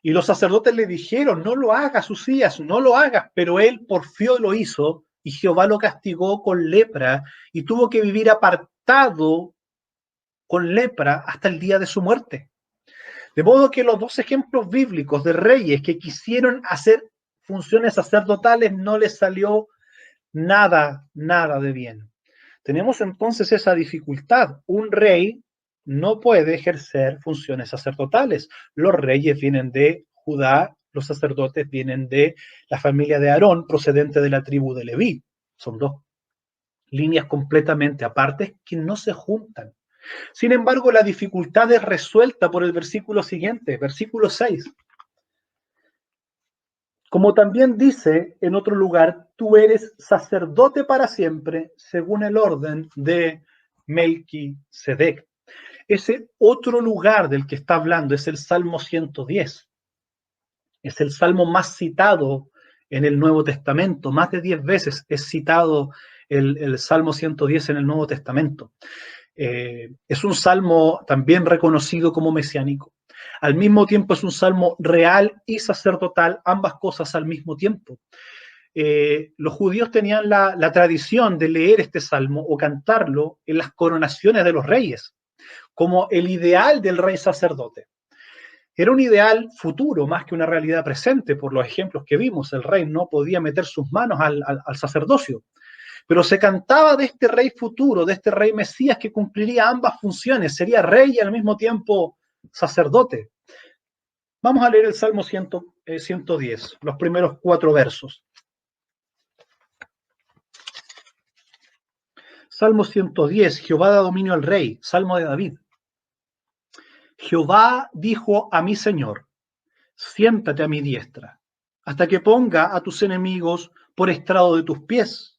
Y los sacerdotes le dijeron, no lo hagas, Usías, no lo hagas, pero él porfió y lo hizo y Jehová lo castigó con lepra y tuvo que vivir apartado con lepra hasta el día de su muerte. De modo que los dos ejemplos bíblicos de reyes que quisieron hacer funciones sacerdotales no les salió nada de bien. Tenemos entonces esa dificultad. Un rey no puede ejercer funciones sacerdotales. Los reyes vienen de Judá, los sacerdotes vienen de la familia de Aarón, procedente de la tribu de Leví. Son dos líneas completamente apartes que no se juntan. Sin embargo, la dificultad es resuelta por el versículo siguiente, versículo 6. Como también dice en otro lugar, tú eres sacerdote para siempre, según el orden de Melquisedec. Ese otro lugar del que está hablando es el Salmo 110. Es el salmo más citado en el Nuevo Testamento. Más de 10 veces es citado el Salmo 110 en el Nuevo Testamento. Es un salmo también reconocido como mesiánico. Al mismo tiempo es un salmo real y sacerdotal, ambas cosas al mismo tiempo. Los judíos tenían la tradición de leer este salmo o cantarlo en las coronaciones de los reyes, como el ideal del rey sacerdote. Era un ideal futuro más que una realidad presente, por los ejemplos que vimos. El rey no podía meter sus manos al sacerdocio. Pero se cantaba de este rey futuro, de este rey Mesías que cumpliría ambas funciones, sería rey y al mismo tiempo sacerdote. Vamos a leer el Salmo 110, los primeros 4 versos. Salmo 110, Jehová da dominio al rey, Salmo de David. Jehová dijo a mi Señor, siéntate a mi diestra, hasta que ponga a tus enemigos por estrado de tus pies.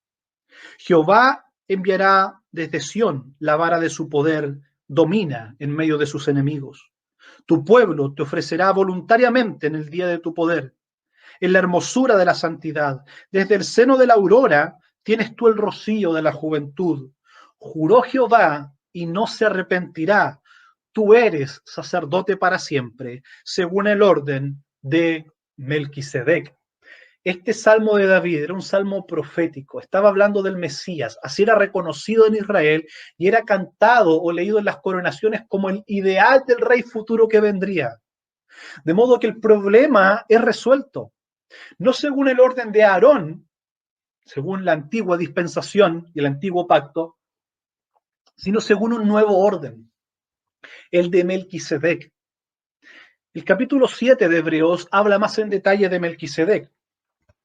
Jehová enviará desde Sión la vara de su poder, domina en medio de sus enemigos. Tu pueblo te ofrecerá voluntariamente en el día de tu poder, en la hermosura de la santidad. Desde el seno de la aurora tienes tú el rocío de la juventud. Juró Jehová y no se arrepentirá. Tú eres sacerdote para siempre, según el orden de Melquisedec. Este salmo de David era un salmo profético, estaba hablando del Mesías, así era reconocido en Israel y era cantado o leído en las coronaciones como el ideal del rey futuro que vendría. De modo que el problema es resuelto, no según el orden de Aarón, según la antigua dispensación y el antiguo pacto, sino según un nuevo orden, el de Melquisedec. El capítulo 7 de Hebreos habla más en detalle de Melquisedec.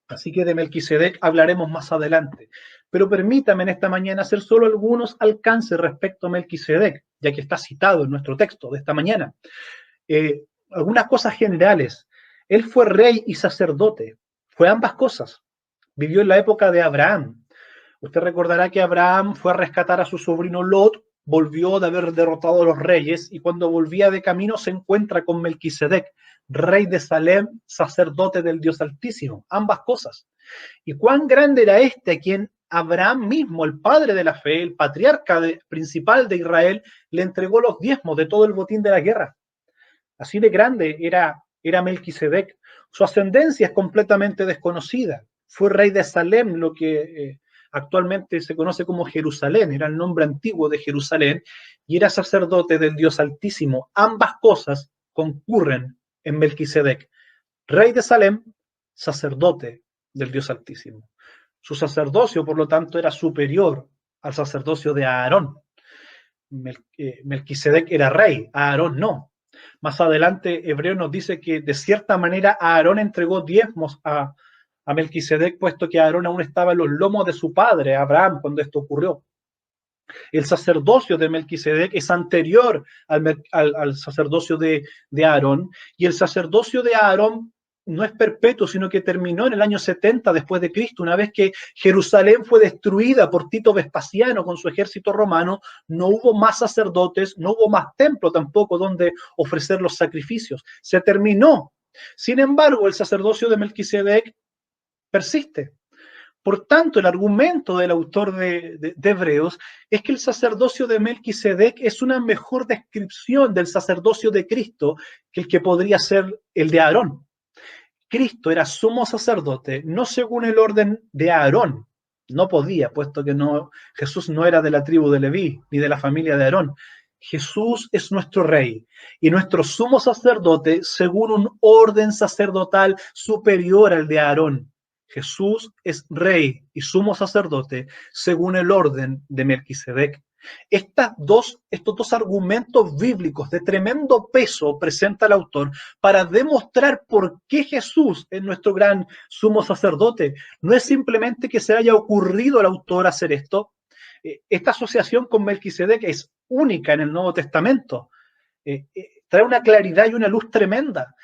Así que de Melquisedec hablaremos más adelante. Pero permítame en esta mañana hacer solo algunos alcances respecto a Melquisedec, ya que está citado en nuestro texto de esta mañana. Algunas cosas generales. Él fue rey y sacerdote. Fue ambas cosas. Vivió en la época de Abraham. Usted recordará que Abraham fue a rescatar a su sobrino Lot, volvió de haber derrotado a los reyes y cuando volvía de camino se encuentra con Melquisedec, rey de Salem, sacerdote del Dios Altísimo, ambas cosas. Y cuán grande era este a quien Abraham mismo, el padre de la fe, el patriarca principal de Israel, le entregó los diezmos de todo el botín de la guerra. Así de grande era era Melquisedec. Su ascendencia es completamente desconocida. Fue rey de Salem, lo que actualmente se conoce como Jerusalén, era el nombre antiguo de Jerusalén, y era sacerdote del Dios Altísimo. Ambas cosas concurren en Melquisedec. Rey de Salem, sacerdote del Dios Altísimo. Su sacerdocio, por lo tanto, era superior al sacerdocio de Aarón. Melquisedec era rey, Aarón no. Más adelante, Hebreo nos dice que de cierta manera Aarón entregó diezmos a Melquisedec, puesto que Aarón aún estaba en los lomos de su padre, Abraham, cuando esto ocurrió. El sacerdocio de Melquisedec es anterior al sacerdocio de Aarón, y el sacerdocio de Aarón no es perpetuo, sino que terminó en el año 70 después de Cristo, una vez que Jerusalén fue destruida por Tito Vespasiano con su ejército romano. No hubo más sacerdotes, no hubo más templo tampoco donde ofrecer los sacrificios. Se terminó. Sin embargo, el sacerdocio de Melquisedec persiste. Por tanto, el argumento del autor de Hebreos es que el sacerdocio de Melquisedec es una mejor descripción del sacerdocio de Cristo que el que podría ser el de Aarón. Cristo era sumo sacerdote, no según el orden de Aarón. No podía, puesto que Jesús no era de la tribu de Leví, ni de la familia de Aarón. Jesús es nuestro rey y nuestro sumo sacerdote según un orden sacerdotal superior al de Aarón. Jesús es rey y sumo sacerdote según el orden de Melquisedec. Estos dos argumentos bíblicos de tremendo peso presenta el autor para demostrar por qué Jesús es nuestro gran sumo sacerdote. No es simplemente que se haya ocurrido al autor hacer esto. Esta asociación con Melquisedec es única en el Nuevo Testamento. Trae una claridad y una luz tremenda.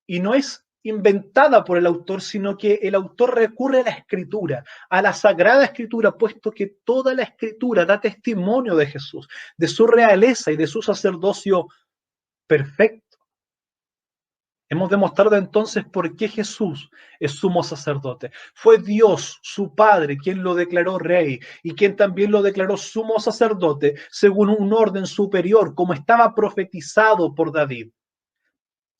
Y no es inventada por el autor, sino que el autor recurre a la Escritura, a la Sagrada Escritura, puesto que toda la Escritura da testimonio de Jesús, de su realeza y de su sacerdocio perfecto. Hemos demostrado entonces por qué Jesús es sumo sacerdote. Fue Dios, su Padre, quien lo declaró rey y quien también lo declaró sumo sacerdote según un orden superior, como estaba profetizado por David.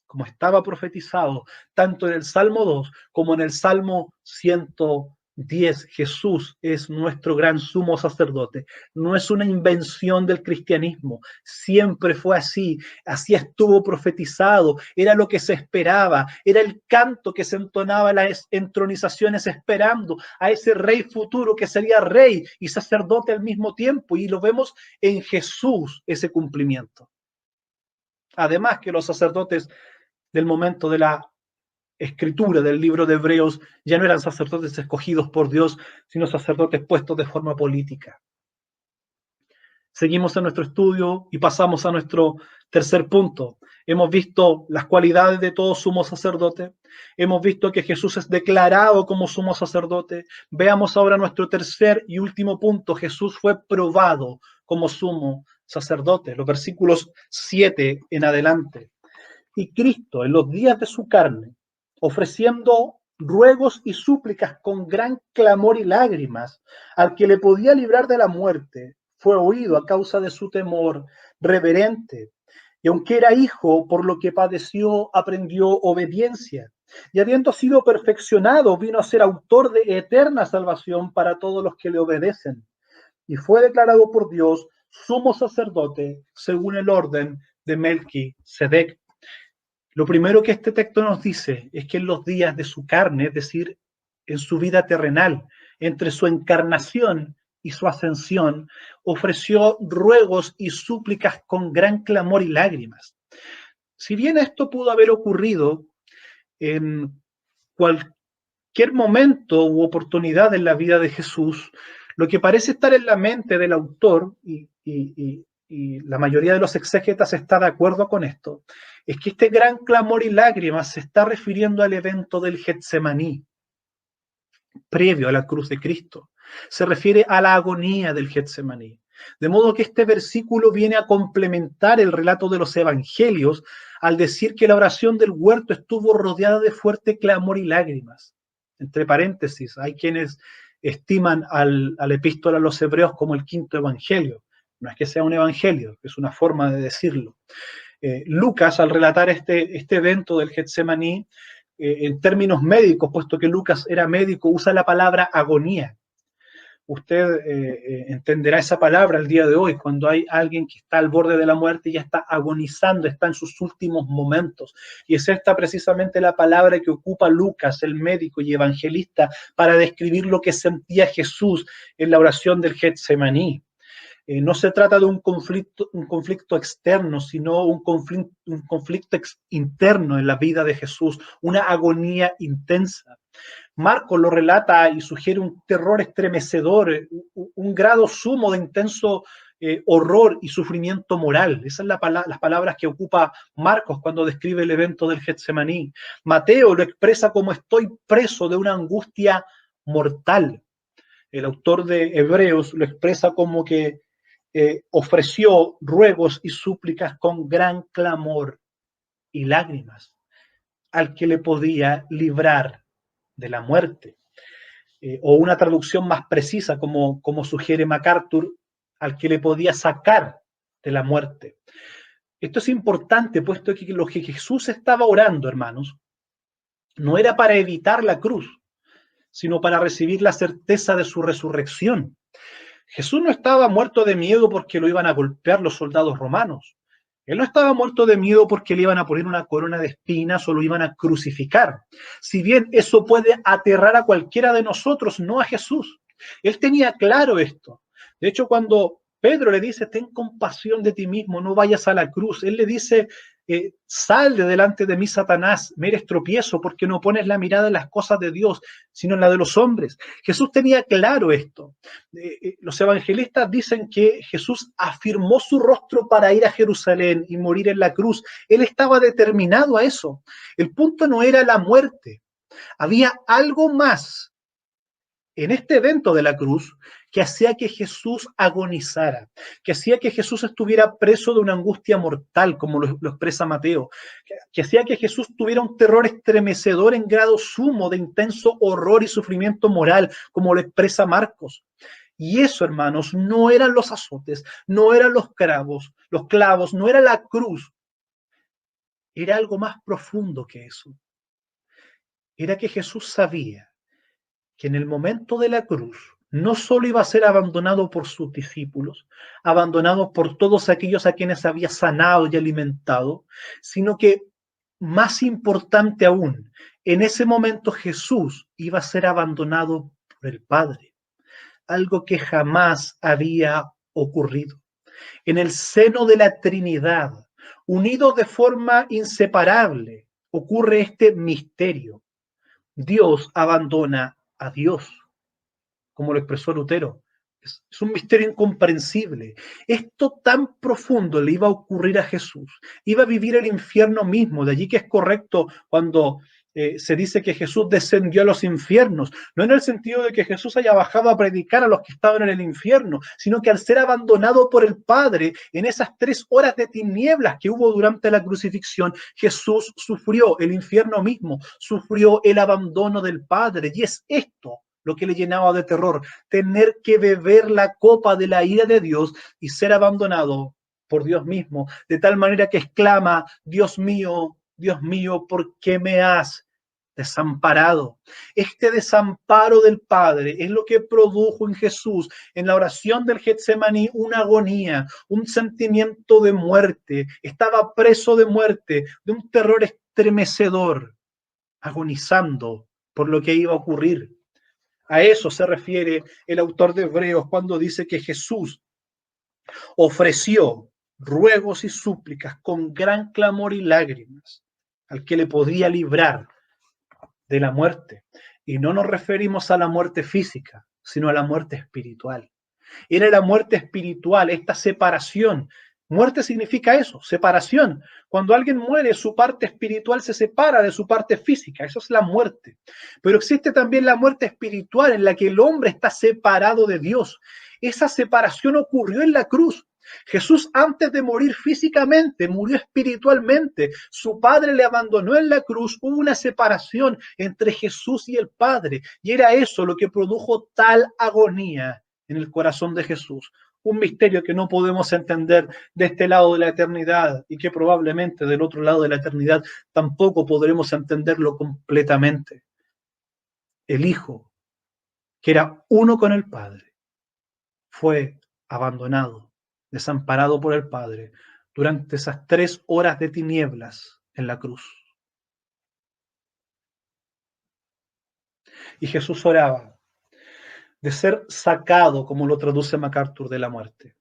Como estaba profetizado tanto en el Salmo 2 como en el Salmo 110. Jesús es nuestro gran sumo sacerdote. No es una invención del cristianismo. Siempre fue así. Así estuvo profetizado. Era lo que se esperaba. Era el canto que se entonaba en las entronizaciones esperando a ese rey futuro que sería rey y sacerdote al mismo tiempo. Y lo vemos en Jesús, ese cumplimiento. Además que los sacerdotes del momento de la escritura del libro de Hebreos ya no eran sacerdotes escogidos por Dios, sino sacerdotes puestos de forma política. Seguimos en nuestro estudio y pasamos a nuestro tercer punto. Hemos visto las cualidades de todo sumo sacerdote. Hemos visto que Jesús es declarado como sumo sacerdote. Veamos ahora nuestro tercer y último punto. Jesús fue probado como sumo sacerdote. Los versículos 7 en adelante. Y Cristo, en los días de su carne, ofreciendo ruegos y súplicas con gran clamor y lágrimas al que le podía librar de la muerte, fue oído a causa de su temor reverente. Y aunque era hijo, por lo que padeció, aprendió obediencia. Y habiendo sido perfeccionado, vino a ser autor de eterna salvación para todos los que le obedecen. Y fue declarado por Dios sumo sacerdote según el orden de Melquisedec. Lo primero que este texto nos dice es que en los días de su carne, es decir, en su vida terrenal, entre su encarnación y su ascensión, ofreció ruegos y súplicas con gran clamor y lágrimas. Si bien esto pudo haber ocurrido en cualquier momento u oportunidad en la vida de Jesús, lo que parece estar en la mente del autor y la mayoría de los exégetas está de acuerdo con esto, es que este gran clamor y lágrimas se está refiriendo al evento del Getsemaní, previo a la cruz de Cristo. Se refiere a la agonía del Getsemaní. De modo que este versículo viene a complementar el relato de los evangelios al decir que la oración del huerto estuvo rodeada de fuerte clamor y lágrimas. Entre paréntesis, hay quienes estiman al epístola a los hebreos como el quinto evangelio. No es que sea un evangelio, es una forma de decirlo. Lucas, al relatar este evento del Getsemaní, en términos médicos, puesto que Lucas era médico, usa la palabra agonía. Usted entenderá esa palabra el día de hoy, cuando hay alguien que está al borde de la muerte y ya está agonizando, está en sus últimos momentos. Y es esta precisamente la palabra que ocupa Lucas, el médico y evangelista, para describir lo que sentía Jesús en la oración del Getsemaní. No se trata de un conflicto externo, sino un conflicto interno en la vida de Jesús, una agonía intensa. Marcos lo relata y sugiere un terror estremecedor, un grado sumo de intenso horror y sufrimiento moral. Esas son las palabras que ocupa Marcos cuando describe el evento del Getsemaní. Mateo lo expresa como estoy preso de una angustia mortal. El autor de Hebreos lo expresa como que ofreció ruegos y súplicas con gran clamor y lágrimas al que le podía librar de la muerte. O una traducción más precisa, como sugiere MacArthur, al que le podía sacar de la muerte. Esto es importante, puesto que lo que Jesús estaba orando, hermanos, no era para evitar la cruz, sino para recibir la certeza de su resurrección. Jesús no estaba muerto de miedo porque lo iban a golpear los soldados romanos. Él no estaba muerto de miedo porque le iban a poner una corona de espinas o lo iban a crucificar. Si bien eso puede aterrar a cualquiera de nosotros, no a Jesús. Él tenía claro esto. De hecho, cuando Pedro le dice, ten compasión de ti mismo, no vayas a la cruz, él le dice, sal de delante de mí, Satanás, me eres tropiezo porque no pones la mirada en las cosas de Dios, sino en la de los hombres. Jesús tenía claro esto. Los evangelistas dicen que Jesús afirmó su rostro para ir a Jerusalén y morir en la cruz. Él estaba determinado a eso. El punto no era la muerte. Había algo más en este evento de la cruz que hacía que Jesús agonizara, que hacía que Jesús estuviera preso de una angustia mortal, como lo expresa Mateo, que hacía que Jesús tuviera un terror estremecedor en grado sumo de intenso horror y sufrimiento moral, como lo expresa Marcos. Y eso, hermanos, no eran los azotes, no eran los clavos, no era la cruz. Era algo más profundo que eso. Era que Jesús sabía que en el momento de la cruz no solo iba a ser abandonado por sus discípulos, abandonado por todos aquellos a quienes había sanado y alimentado, sino que, más importante aún, en ese momento Jesús iba a ser abandonado por el Padre, algo que jamás había ocurrido. En el seno de la Trinidad, unidos de forma inseparable, ocurre este misterio. Dios abandona a Dios, como lo expresó Lutero. Es un misterio incomprensible. Esto tan profundo le iba a ocurrir a Jesús. Iba a vivir el infierno mismo. De allí que es correcto cuando se dice que Jesús descendió a los infiernos. No en el sentido de que Jesús haya bajado a predicar a los que estaban en el infierno, sino que al ser abandonado por el Padre, en esas 3 horas de tinieblas que hubo durante la crucifixión, Jesús sufrió el infierno mismo, sufrió el abandono del Padre. Y es esto lo que le llenaba de terror, tener que beber la copa de la ira de Dios y ser abandonado por Dios mismo, de tal manera que exclama, Dios mío, ¿por qué me has desamparado? Este desamparo del Padre es lo que produjo en Jesús, en la oración del Getsemaní, una agonía, un sentimiento de muerte. Estaba preso de muerte, de un terror estremecedor, agonizando por lo que iba a ocurrir. A eso se refiere el autor de Hebreos cuando dice que Jesús ofreció ruegos y súplicas con gran clamor y lágrimas al que le podía librar de la muerte. Y no nos referimos a la muerte física, sino a la muerte espiritual. Era la muerte espiritual, esta separación. Muerte significa eso, separación. Cuando alguien muere, su parte espiritual se separa de su parte física. Eso es la muerte. Pero existe también la muerte espiritual en la que el hombre está separado de Dios. Esa separación ocurrió en la cruz. Jesús, antes de morir físicamente, murió espiritualmente. Su Padre le abandonó en la cruz. Hubo una separación entre Jesús y el Padre. Y era eso lo que produjo tal agonía en el corazón de Jesús. un misterio que no podemos entender de este lado de la eternidad y que probablemente del otro lado de la eternidad tampoco podremos entenderlo completamente. El Hijo, que era uno con el Padre, fue abandonado, desamparado por el Padre durante esas 3 horas de tinieblas en la cruz. Y Jesús oraba de ser sacado, como lo traduce MacArthur, de la muerte.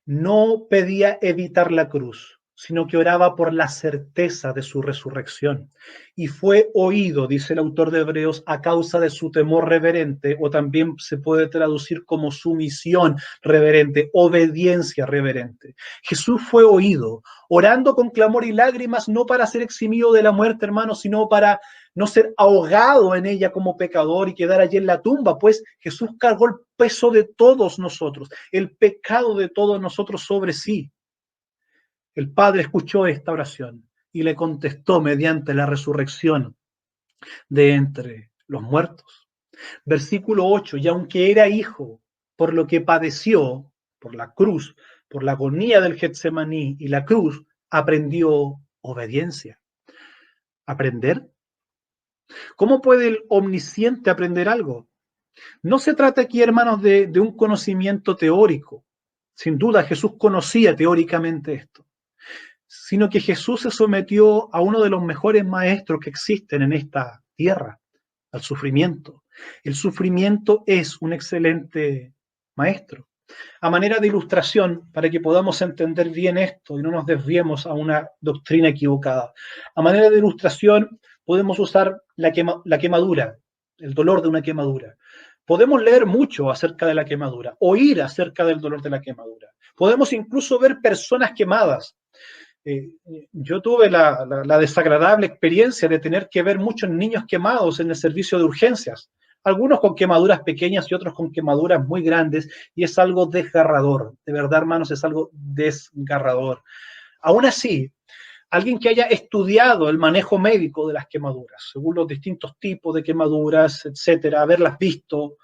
No pedía evitar la cruz, sino que oraba por la certeza de su resurrección. Y fue oído, dice el autor de Hebreos, a causa de su temor reverente, o también se puede traducir como sumisión reverente, obediencia reverente. Jesús fue oído, orando con clamor y lágrimas, no para ser eximido de la muerte, hermano, sino para no ser ahogado en ella como pecador y quedar allí en la tumba, pues Jesús cargó el peso de todos nosotros, el pecado de todos nosotros sobre sí. El Padre escuchó esta oración y le contestó mediante la resurrección de entre los muertos. Versículo 8, y aunque era hijo, por lo que padeció, por la cruz, por la agonía del Getsemaní y la cruz, aprendió obediencia. ¿Aprender? ¿Cómo puede el omnisciente aprender algo? No se trata aquí, hermanos, de un conocimiento teórico. Sin duda, Jesús conocía teóricamente esto, sino que Jesús se sometió a uno de los mejores maestros que existen en esta tierra, al sufrimiento. El sufrimiento es un excelente maestro. A manera de ilustración, para que podamos entender bien esto y no nos desviemos a una doctrina equivocada, a manera de ilustración podemos usar la quemadura, el dolor de una quemadura. Podemos leer mucho acerca de la quemadura, oír acerca del dolor de la quemadura. Podemos incluso ver personas quemadas. Yo tuve la desagradable experiencia de tener que ver muchos niños quemados en el servicio de urgencias, algunos con quemaduras pequeñas y otros con quemaduras muy grandes, y es algo desgarrador, de verdad, hermanos, es algo desgarrador. Aún así, alguien que haya estudiado el manejo médico de las quemaduras, según los distintos tipos de quemaduras, etcétera, haberlas visto,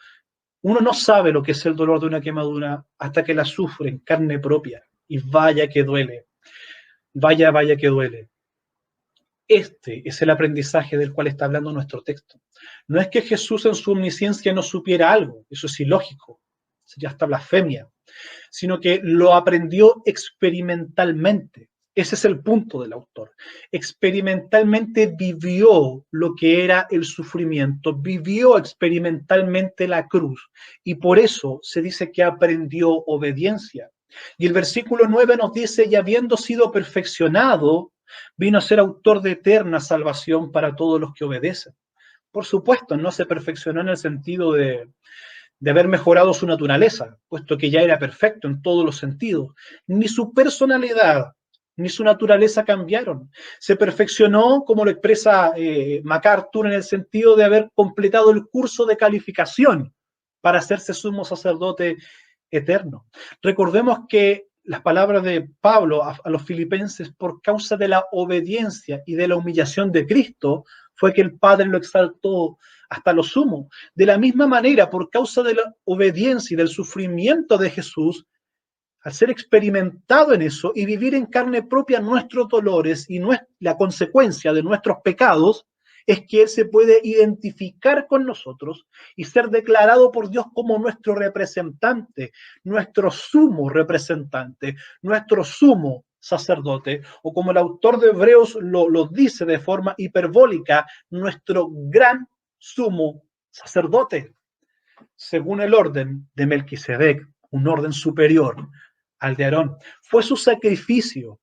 uno no sabe lo que es el dolor de una quemadura hasta que la sufre en carne propia, y vaya que duele. Vaya que duele. Este es el aprendizaje del cual está hablando nuestro texto. No es que Jesús en su omnisciencia no supiera algo, eso es ilógico, sería hasta blasfemia, sino que lo aprendió experimentalmente. Ese es el punto del autor. Experimentalmente vivió lo que era el sufrimiento, vivió experimentalmente la cruz, y por eso se dice que aprendió obediencia. Y el versículo 9 nos dice, y habiendo sido perfeccionado, vino a ser autor de eterna salvación para todos los que obedecen. Por supuesto, no se perfeccionó en el sentido de haber mejorado su naturaleza, puesto que ya era perfecto en todos los sentidos. Ni su personalidad ni su naturaleza cambiaron. Se perfeccionó, como lo expresa MacArthur, en el sentido de haber completado el curso de calificación para hacerse sumo sacerdote eterno. Recordemos que las palabras de Pablo a los filipenses, por causa de la obediencia y de la humillación de Cristo, fue que el Padre lo exaltó hasta lo sumo. De la misma manera, por causa de la obediencia y del sufrimiento de Jesús, al ser experimentado en eso y vivir en carne propia nuestros dolores y la consecuencia de nuestros pecados, es que Él se puede identificar con nosotros y ser declarado por Dios como nuestro representante, nuestro sumo representante, nuestro sumo sacerdote, o como el autor de Hebreos lo dice de forma hiperbólica, nuestro gran sumo sacerdote, según el orden de Melquisedec, un orden superior al de Aarón. Fue su sacrificio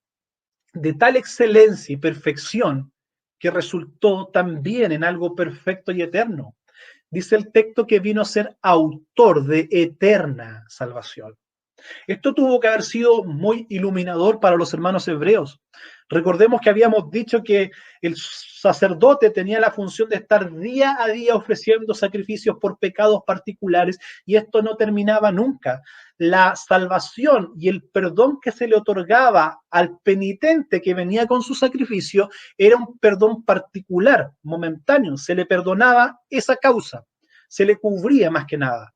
de tal excelencia y perfección que resultó también en algo perfecto y eterno. Dice el texto que vino a ser autor de eterna salvación. Esto tuvo que haber sido muy iluminador para los hermanos hebreos. Recordemos que habíamos dicho que el sacerdote tenía la función de estar día a día ofreciendo sacrificios por pecados particulares, y esto no terminaba nunca. La salvación y el perdón que se le otorgaba al penitente que venía con su sacrificio era un perdón particular, momentáneo. Se le perdonaba esa causa, se le cubría más que nada.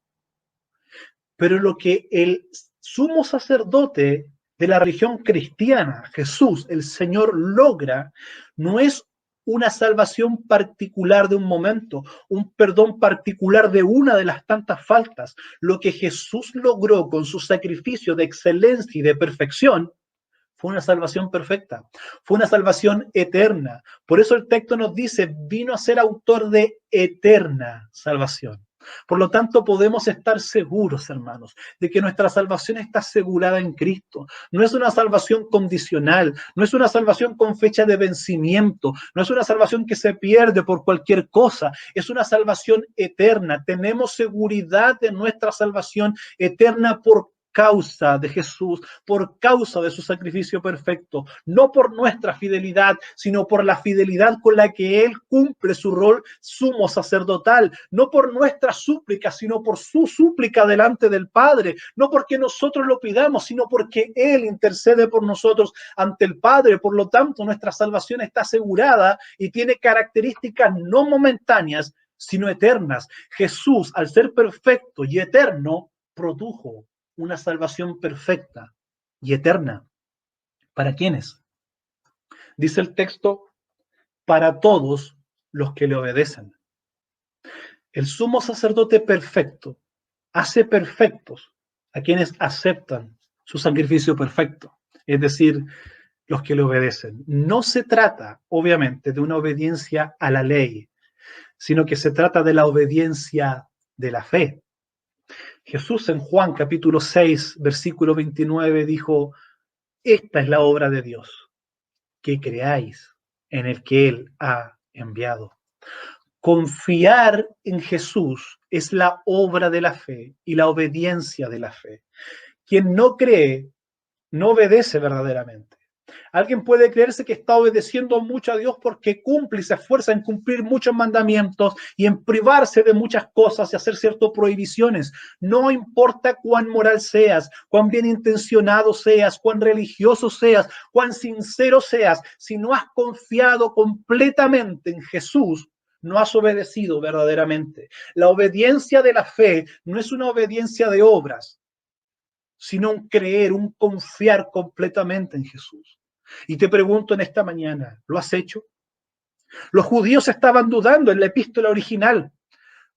Pero lo que el sumo sacerdote de la religión cristiana, Jesús, el Señor, logra, no es una salvación particular de un momento, un perdón particular de una de las tantas faltas. Lo que Jesús logró con su sacrificio de excelencia y de perfección fue una salvación perfecta, fue una salvación eterna. Por eso el texto nos dice, vino a ser autor de eterna salvación. Por lo tanto, podemos estar seguros, hermanos, de que nuestra salvación está asegurada en Cristo. No es una salvación condicional, no es una salvación con fecha de vencimiento, no es una salvación que se pierde por cualquier cosa, es una salvación eterna. Tenemos seguridad de nuestra salvación eterna por causa de Jesús, por causa de su sacrificio perfecto, no por nuestra fidelidad, sino por la fidelidad con la que Él cumple su rol sumo sacerdotal, no por nuestra súplica, sino por su súplica delante del Padre, no porque nosotros lo pidamos, sino porque Él intercede por nosotros ante el Padre. Por lo tanto, nuestra salvación está asegurada y tiene características no momentáneas, sino eternas. Jesús, al ser perfecto y eterno, produjo una salvación perfecta y eterna. ¿Para quiénes? Dice el texto, para todos los que le obedecen. El sumo sacerdote perfecto hace perfectos a quienes aceptan su sacrificio perfecto, es decir, los que le obedecen. No se trata, obviamente, de una obediencia a la ley, sino que se trata de la obediencia de la fe. Jesús en Juan capítulo 6, versículo 29 dijo, esta es la obra de Dios, que creáis en el que Él ha enviado. Confiar en Jesús es la obra de la fe y la obediencia de la fe. Quien no cree, no obedece verdaderamente. Alguien puede creerse que está obedeciendo mucho a Dios porque cumple y se esfuerza en cumplir muchos mandamientos y en privarse de muchas cosas y hacer ciertas prohibiciones. No importa cuán moral seas, cuán bien intencionado seas, cuán religioso seas, cuán sincero seas, si no has confiado completamente en Jesús, no has obedecido verdaderamente. La obediencia de la fe no es una obediencia de obras, sino un creer, un confiar completamente en Jesús. Y te pregunto en esta mañana, ¿lo has hecho? Los judíos estaban dudando en la epístola original.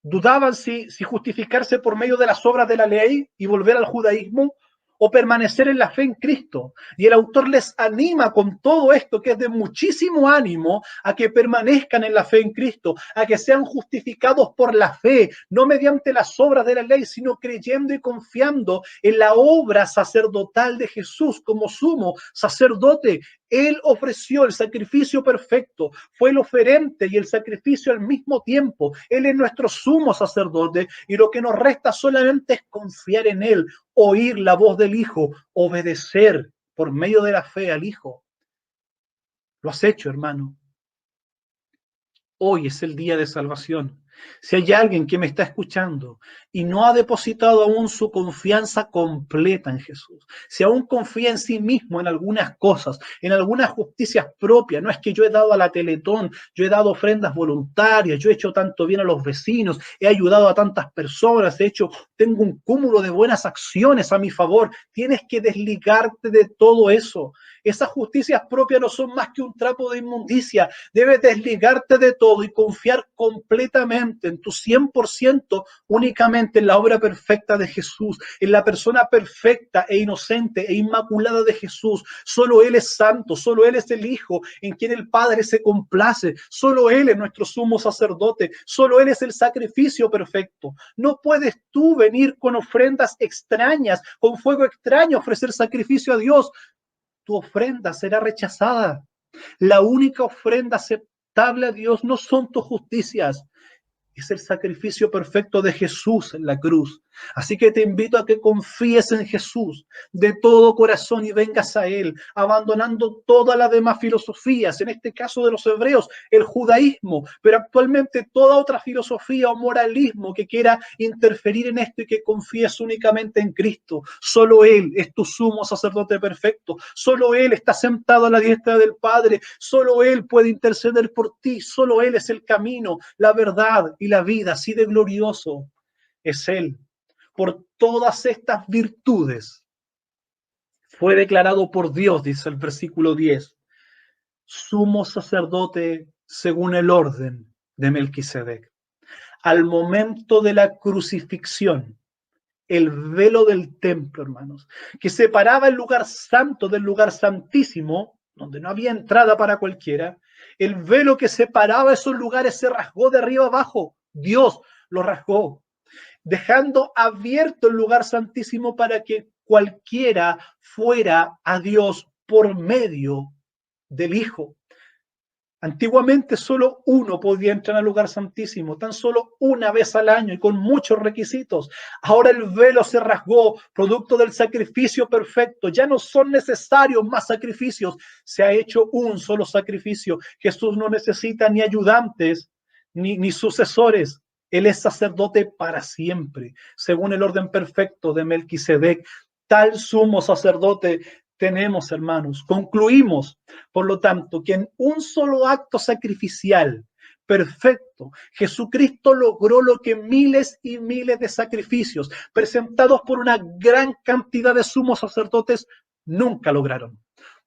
Dudaban si justificarse por medio de las obras de la ley y volver al judaísmo o permanecer en la fe en Cristo. Y el autor les anima con todo esto, que es de muchísimo ánimo, a que permanezcan en la fe en Cristo, a que sean justificados por la fe, no mediante las obras de la ley, sino creyendo y confiando en la obra sacerdotal de Jesús como sumo sacerdote. Él ofreció el sacrificio perfecto, fue el oferente y el sacrificio al mismo tiempo. Él es nuestro sumo sacerdote y lo que nos resta solamente es confiar en Él, oír la voz del Hijo, obedecer por medio de la fe al Hijo. Lo has hecho, hermano. Hoy es el día de salvación. Si hay alguien que me está escuchando y no ha depositado aún su confianza completa en Jesús, si aún confía en sí mismo en algunas cosas, en algunas justicias propias, no es que yo he dado a la Teletón, yo he dado ofrendas voluntarias, yo he hecho tanto bien a los vecinos, he ayudado a tantas personas, de hecho tengo un cúmulo de buenas acciones a mi favor, tienes que desligarte de todo eso. Esas justicias propias no son más que un trapo de inmundicia. Debes desligarte de todo y confiar completamente en tu 100% únicamente en la obra perfecta de Jesús, en la persona perfecta e inocente e inmaculada de Jesús. Solo Él es santo, solo Él es el Hijo en quien el Padre se complace, solo Él es nuestro sumo sacerdote, solo Él es el sacrificio perfecto. No puedes tú venir con ofrendas extrañas, con fuego extraño, ofrecer sacrificio a Dios. Tu ofrenda será rechazada. La única ofrenda aceptable a Dios no son tus justicias, es el sacrificio perfecto de Jesús en la cruz. Así que te invito a que confíes en Jesús de todo corazón y vengas a Él, abandonando todas las demás filosofías, en este caso de los hebreos, el judaísmo, pero actualmente toda otra filosofía o moralismo que quiera interferir en esto y que confíes únicamente en Cristo. Solo Él es tu sumo sacerdote perfecto, solo Él está sentado a la diestra del Padre, solo Él puede interceder por ti, solo Él es el camino, la verdad y la vida, así de glorioso es Él. Por todas estas virtudes fue declarado por Dios, dice el versículo 10, sumo sacerdote según el orden de Melquisedec. Al momento de la crucifixión, el velo del templo, hermanos, que separaba el lugar santo del lugar santísimo, donde no había entrada para cualquiera, el velo que separaba esos lugares se rasgó de arriba abajo. Dios lo rasgó, dejando abierto el lugar santísimo para que cualquiera fuera a Dios por medio del Hijo. Antiguamente solo uno podía entrar al lugar santísimo, tan solo una vez al año y con muchos requisitos. Ahora el velo se rasgó, producto del sacrificio perfecto. Ya no son necesarios más sacrificios. Se ha hecho un solo sacrificio. Jesús no necesita ni ayudantes ni sucesores. Él es sacerdote para siempre, según el orden perfecto de Melquisedec. Tal sumo sacerdote tenemos, hermanos. Concluimos, por lo tanto, que en un solo acto sacrificial perfecto, Jesucristo logró lo que miles y miles de sacrificios presentados por una gran cantidad de sumos sacerdotes nunca lograron.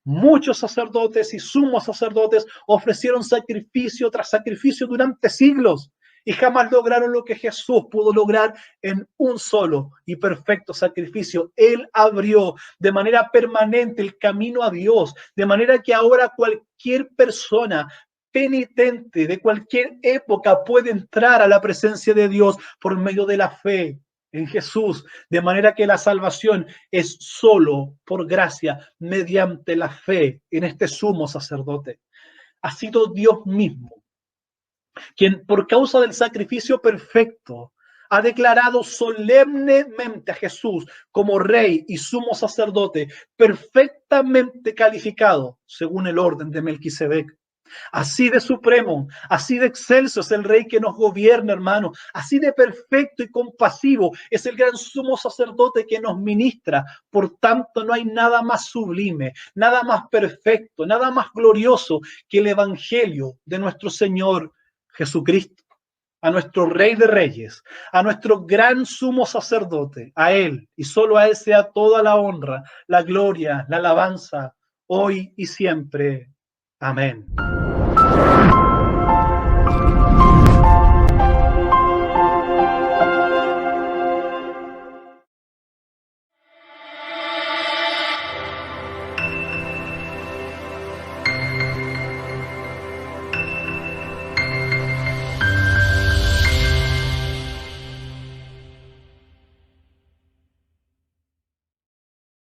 Muchos sacerdotes y sumos sacerdotes ofrecieron sacrificio tras sacrificio durante siglos y jamás lograron lo que Jesús pudo lograr en un solo y perfecto sacrificio. Él abrió de manera permanente el camino a Dios, de manera que ahora cualquier persona penitente de cualquier época puede entrar a la presencia de Dios por medio de la fe en Jesús, de manera que la salvación es solo por gracia, mediante la fe en este sumo sacerdote. Ha sido Dios mismo quien por causa del sacrificio perfecto ha declarado solemnemente a Jesús como rey y sumo sacerdote, perfectamente calificado según el orden de Melquisedec. Así de supremo, así de excelso es el rey que nos gobierna, hermano. Así de perfecto y compasivo es el gran sumo sacerdote que nos ministra. Por tanto, no hay nada más sublime, nada más perfecto, nada más glorioso que el evangelio de nuestro Señor Jesucristo, a nuestro Rey de Reyes, a nuestro gran sumo sacerdote, a Él y solo a Él sea toda la honra, la gloria, la alabanza, hoy y siempre. Amén.